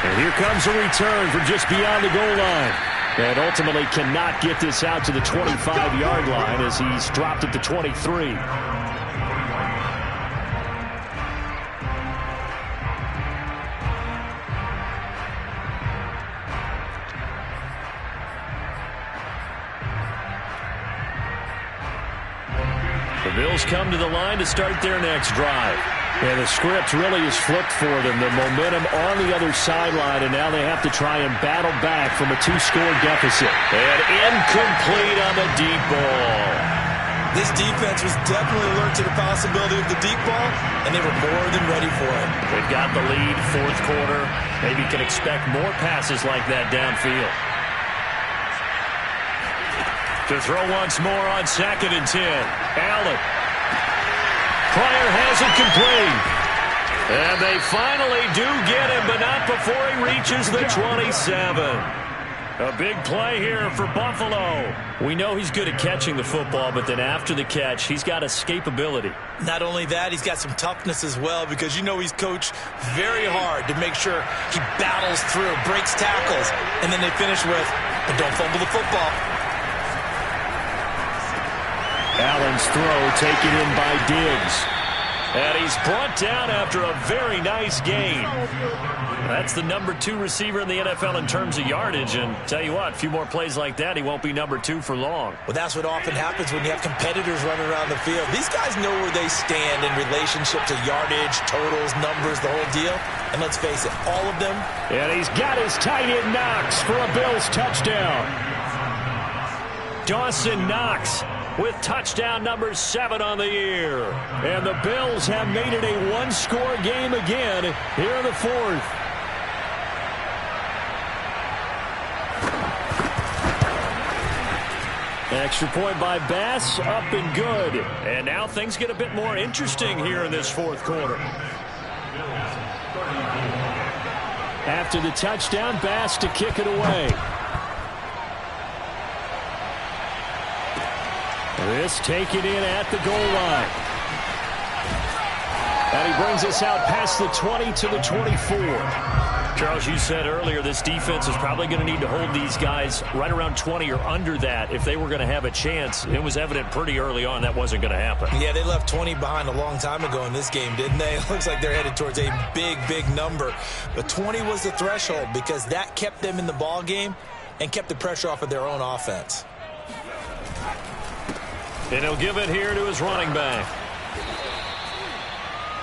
And here comes a return from just beyond the goal line. And ultimately cannot get this out to the 25-yard line as he's dropped it to 23. The Bills come to the line to start their next drive. And the script really is flipped for them. The momentum on the other sideline, and now they have to try and battle back from a 2-score deficit. And incomplete on the deep ball. This defense was definitely alert to the possibility of the deep ball, and they were more than ready for it. They've got the lead, 4th quarter. Maybe can expect more passes like that downfield. To throw once more on 2nd and 10. Allen. Pryor has it complete. And they finally do get him, but not before he reaches the 27. A big play here for Buffalo. We know he's good at catching the football, but then after the catch, he's got escapability. Not only that, he's got some toughness as well, because you know he's coached very hard to make sure he battles through, breaks tackles, and then they finish with, but don't fumble the football. Allen's throw taken in by Diggs. And he's brought down after a very nice gain. That's the number 2 receiver in the NFL in terms of yardage. And tell you what, a few more plays like that, he won't be number 2 for long. Well, that's what often happens when you have competitors running around the field. These guys know where they stand in relationship to yardage, totals, numbers, the whole deal. And let's face it, all of them. And he's got his tight end Knox for a Bills touchdown. Dawson Knox with touchdown number 7 on the year. And the Bills have made it a one-score game again here in the 4th. Extra point by Bass, up and good. And now things get a bit more interesting here in this 4th quarter. After the touchdown, Bass to kick it away. This taken in at the goal line. And he brings us out past the 20 to the 24. Charles, you said earlier this defense is probably going to need to hold these guys right around 20 or under that if they were going to have a chance. It was evident pretty early on that wasn't going to happen. Yeah, they left 20 behind a long time ago in this game, didn't they? It looks like they're headed towards a big, big number. But 20 was the threshold because that kept them in the ball game and kept the pressure off of their own offense. And he'll give it here to his running back.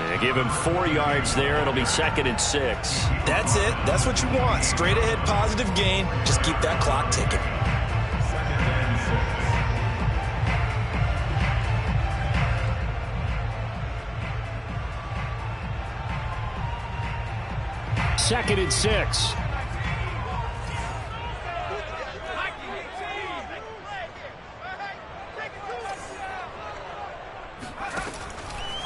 They give him 4 yards there. It'll be 2nd and 6. That's it. That's what you want. Straight ahead positive gain. Just keep that clock ticking. Second and 6.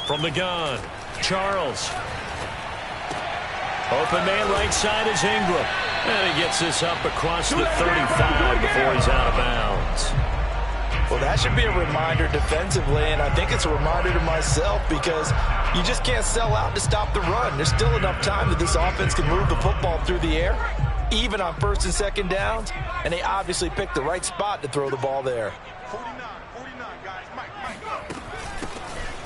From the gun, Charles. Open man right side is Ingram. And he gets this up across the 35 before he's out of bounds. Well, that should be a reminder defensively, and I think it's a reminder to myself because you just can't sell out to stop the run. There's still enough time that this offense can move the football through the air, even on 1st and 2nd downs, and they obviously picked the right spot to throw the ball there.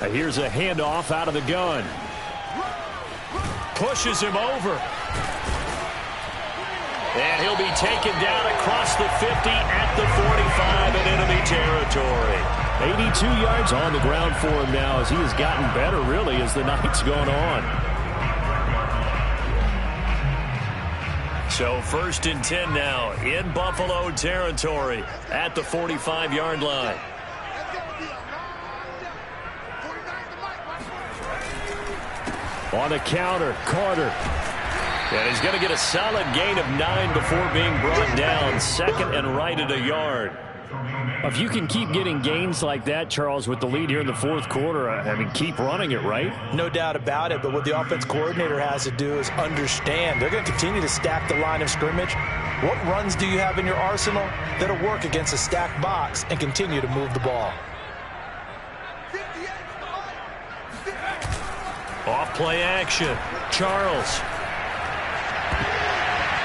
Here's a handoff out of the gun. Pushes him over. And he'll be taken down across the 50 at the 45 in enemy territory. 82 yards on the ground for him now as he has gotten better, really, as the night's gone on. So 1st and 10 now in Buffalo territory at the 45-yard line. On the counter, Carter. And he's going to get a solid gain of 9 before being brought down. 2nd and right at a yard. If you can keep getting gains like that, Charles, with the lead here in the 4th quarter, I mean, keep running it, right? No doubt about it, but what the offense coordinator has to do is understand. They're going to continue to stack the line of scrimmage. What runs do you have in your arsenal that'll work against a stacked box and continue to move the ball? Off play action. Charles.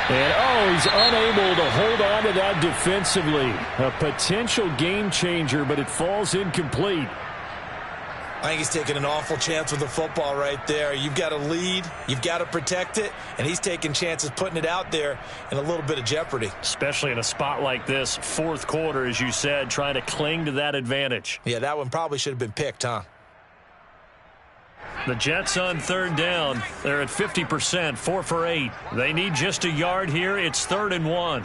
And, he's unable to hold on to that defensively. A potential game changer, but it falls incomplete. I think he's taking an awful chance with the football right there. You've got to lead, you've got to protect it, and he's taking chances putting it out there in a little bit of jeopardy. Especially in a spot like this, 4th quarter, as you said, trying to cling to that advantage. Yeah, that one probably should have been picked, huh? The Jets on 3rd down. They're at 50%, 4 for 8. They need just a yard here. It's 3rd and 1.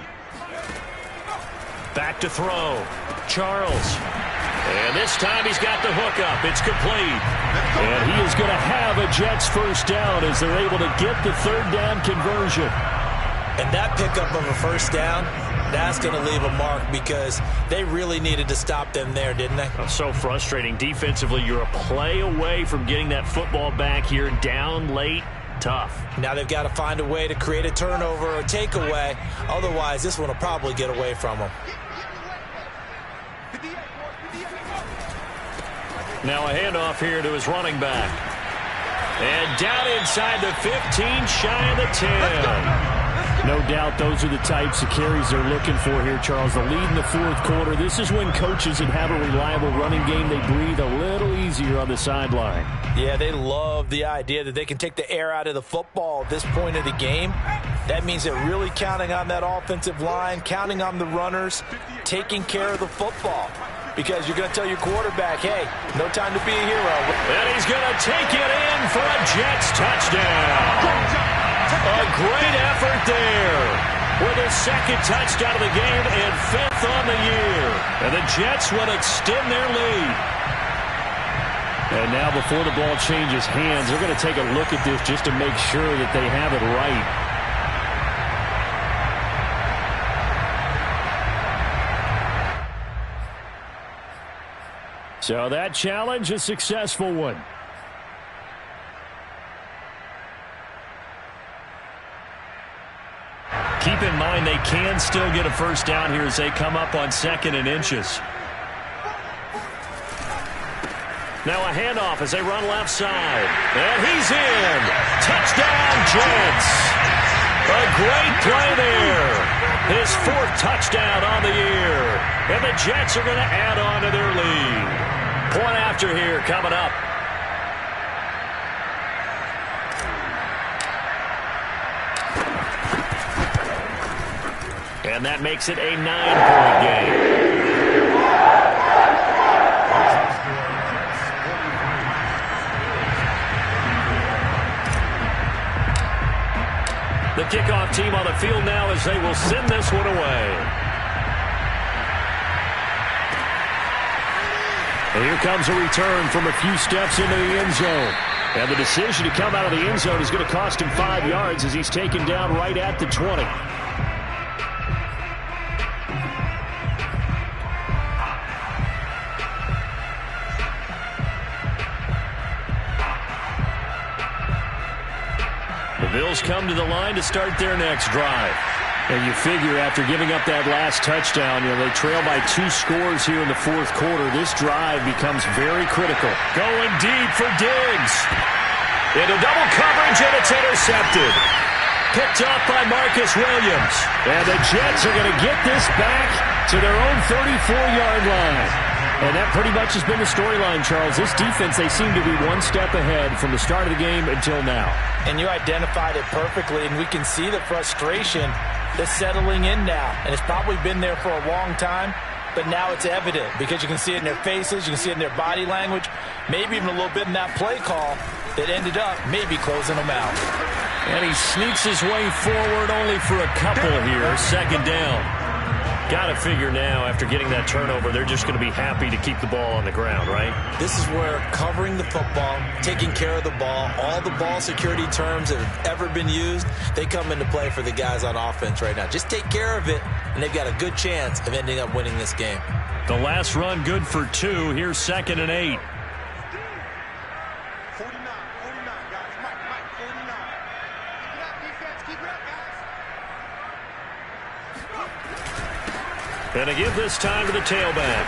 Back to throw. Charles. And this time he's got the hook up. It's complete. And he is going to have a Jets 1st down as they're able to get the 3rd down conversion. And that pickup of a 1st down, that's going to leave a mark because they really needed to stop them there, didn't they? Oh, so frustrating. Defensively, you're a play away from getting that football back here down late. tough. Now they've got to find a way to create a turnover or takeaway. Otherwise, this one will probably get away from them. Now a handoff here to his running back. And down inside the 15, shy of the 10. No doubt those are the types of carries they're looking for here, Charles. The lead in the fourth quarter. This is when coaches that have a reliable running game, they breathe a little easier on the sideline. Yeah, they love the idea that they can take the air out of the football at this point of the game. That means they're really counting on that offensive line, counting on the runners, taking care of the football. Because you're going to tell your quarterback, hey, no time to be a hero. And he's going to take it in for a Jets touchdown. A great effort there with his second touchdown of the game and 5th on the year. And the Jets will extend their lead. And now before the ball changes hands, they're going to take a look at this just to make sure that they have it right. So that challenge, a successful one. Keep in mind they can still get a first down here as they come up on 2nd and inches. Now a handoff as they run left side. And he's in. Touchdown, Jets. A great play there. His 4th touchdown on the year. And the Jets are going to add on to their lead. Point after here coming up. And that makes it a 9-point game. The kickoff team on the field now as they will send this one away. And here comes a return from a few steps into the end zone. And the decision to come out of the end zone is going to cost him 5 yards as he's taken down right at the 20. The Bills come to the line to start their next drive. And you figure after giving up that last touchdown, they trail by 2 scores here in the fourth quarter. This drive becomes very critical. Going deep for Diggs. Into double coverage, and it's intercepted. Picked up by Marcus Williams. And the Jets are going to get this back to their own 34-yard line. And that pretty much has been the storyline, Charles. This defense, they seem to be one step ahead from the start of the game until now. And you identified it perfectly, and we can see the frustration that's settling in now. And it's probably been there for a long time, but now it's evident because you can see it in their faces, you can see it in their body language, maybe even a little bit in that play call that ended up maybe closing them out. And he sneaks his way forward only for a couple here. 2nd down. Got to figure now, after getting that turnover, they're just going to be happy to keep the ball on the ground, right? This is where covering the football, taking care of the ball, all the ball security terms that have ever been used, they come into play for the guys on offense right now. Just take care of it, and they've got a good chance of ending up winning this game. The last run good for 2. Here's 2nd and 8. 49, guys. Mike, 49. Keep it up, defense. Keep it up, guys. And to give this time to the tailback.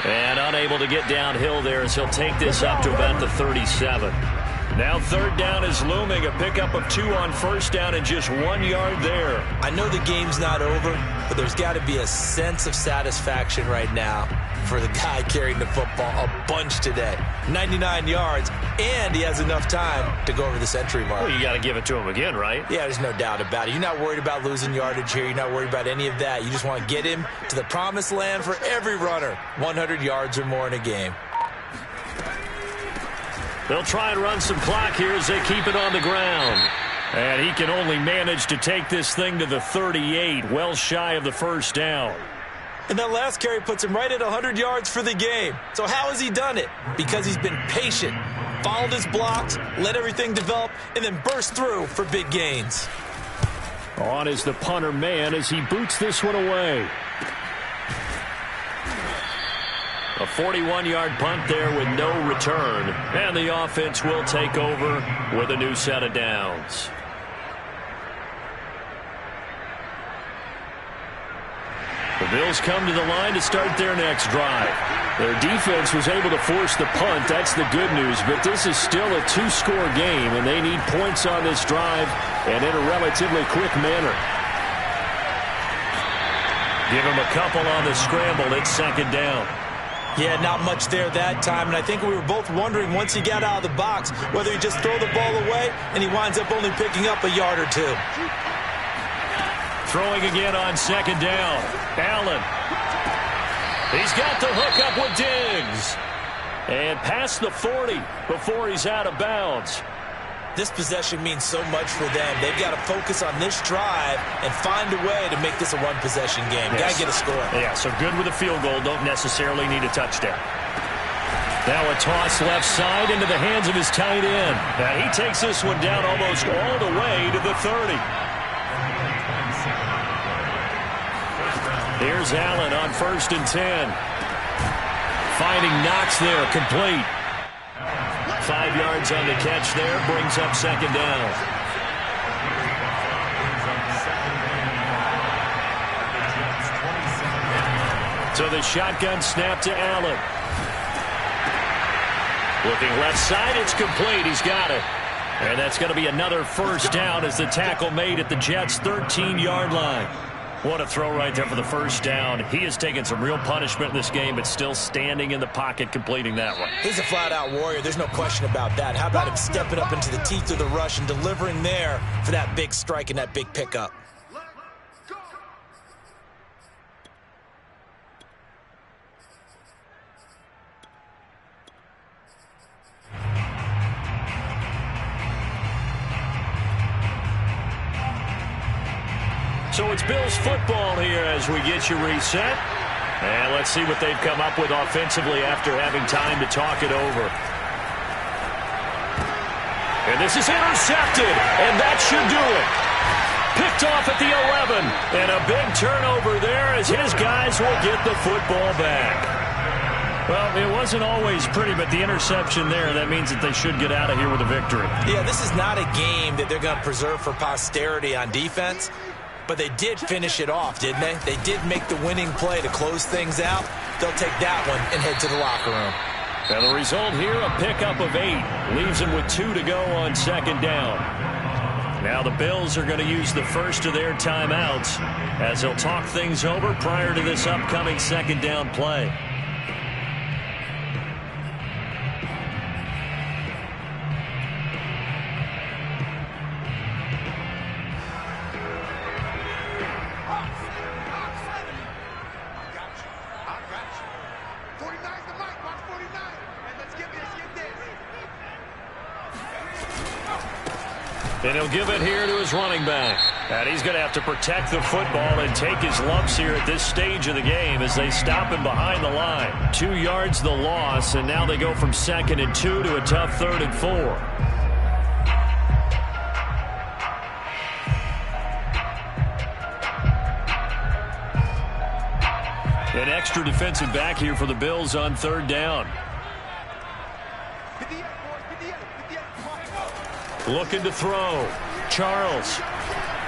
And unable to get downhill there as he'll take this up to about the 37. Now 3rd down is looming. A pickup of 2 on 1st down and just 1 yard there. I know the game's not over, but there's got to be a sense of satisfaction right now for the guy carrying the football a bunch today. 99 yards, and he has enough time to go over the century mark. Well, you got to give it to him again, right? Yeah, there's no doubt about it. You're not worried about losing yardage here. You're not worried about any of that. You just want to get him to the promised land for every runner. 100 yards or more in a game. They'll try and run some clock here as they keep it on the ground. And he can only manage to take this thing to the 38, well shy of the 1st down. And that last carry puts him right at 100 yards for the game. So how has he done it? Because he's been patient, followed his blocks, let everything develop, and then burst through for big gains. On is the punter man as he boots this one away. A 41-yard punt there with no return. And the offense will take over with a new set of downs. The Bills come to the line to start their next drive. Their defense was able to force the punt. That's the good news. But this is still a two-score game, and they need points on this drive and in a relatively quick manner. Give him a couple on the scramble. It's second down. Yeah, not much there that time, and I think we were both wondering once he got out of the box whether he just throw the ball away and he winds up only picking up a yard or two. Throwing again on second down. Allen. He's got the hook up with Diggs. And past the 40 before he's out of bounds. This possession means so much for them. They've got to focus on this drive and find a way to make this a one-possession game. Yes. Got to get a score. Yeah, so good with a field goal. Don't necessarily need a touchdown. Now a toss left side into the hands of his tight end. Now he takes this one down almost all the way to the 30. Here's Allen on 1st and 10. Finding Knox there, complete. 5 yards on the catch there, brings up second down. So the shotgun snap to Allen. Looking left side, it's complete. He's got it. And that's going to be another first down as the tackle made at the Jets' 13-yard line. What a throw right there for the first down. He has taken some real punishment in this game, but still standing in the pocket, completing that one. He's a flat-out warrior. There's no question about that. How about him stepping up into the teeth of the rush and delivering there for that big strike and that big pickup? So it's Bills football here as we get you reset. And let's see what they've come up with offensively after having time to talk it over. And this is intercepted, and that should do it. Picked off at the 11, and a big turnover there as his guys will get the football back. Well, it wasn't always pretty, but the interception there, that means that they should get out of here with a victory. Yeah, this is not a game that they're going to preserve for posterity on defense. But they did finish it off, didn't they? They did make the winning play to close things out. They'll take that one and head to the locker room. Now the result here, a pickup of 8. Leaves them with 2 to go on second down. Now the Bills are going to use the first of their timeouts as they'll talk things over prior to this upcoming second down play. And he'll give it here to his running back. And he's going to have to protect the football and take his lumps here at this stage of the game as they stop him behind the line. 2 yards the loss, and now they go from 2nd and 2 to a tough 3rd and 4. An extra defensive back here for the Bills on 3rd down. Looking to throw. Charles.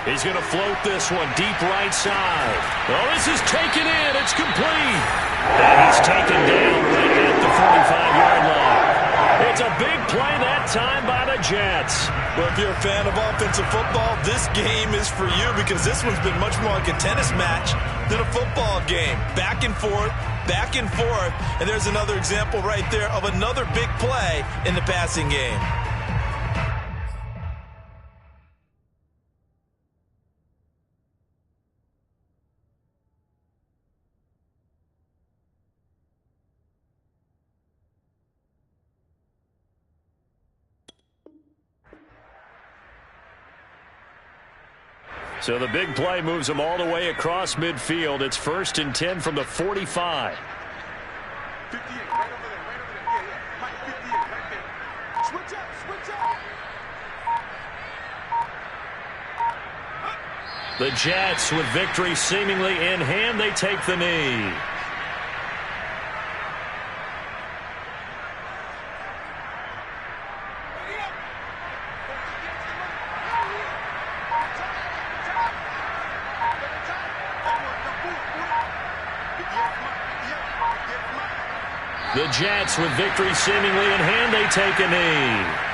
He's going to float this one deep right side. Oh, this is taken in. It's complete. And he's taken down right at the 45-yard line. It's a big play that time by the Jets. Well, if you're a fan of offensive football, this game is for you because this one's been much more like a tennis match than a football game. Back and forth, and there's another example right there of another big play in the passing game. So the big play moves them all the way across midfield. It's 1st and 10 from the 45. 58, right over there. Yeah. Mike, 58, right there. Switch up. The Jets, with victory seemingly in hand, they take the knee. The Jets, with victory seemingly in hand, they take a knee.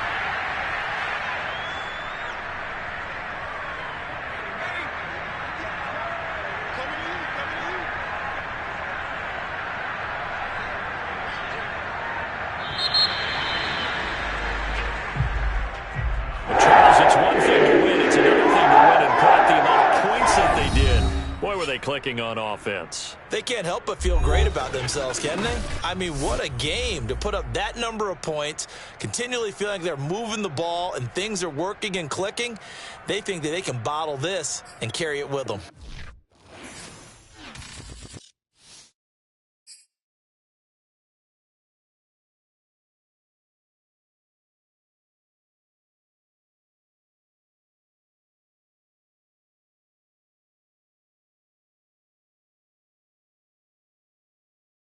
Clicking on offense. They can't help but feel great about themselves, can they? I mean, what a game to put up that number of points, continually feeling like they're moving the ball and things are working and clicking. They think that they can bottle this and carry it with them.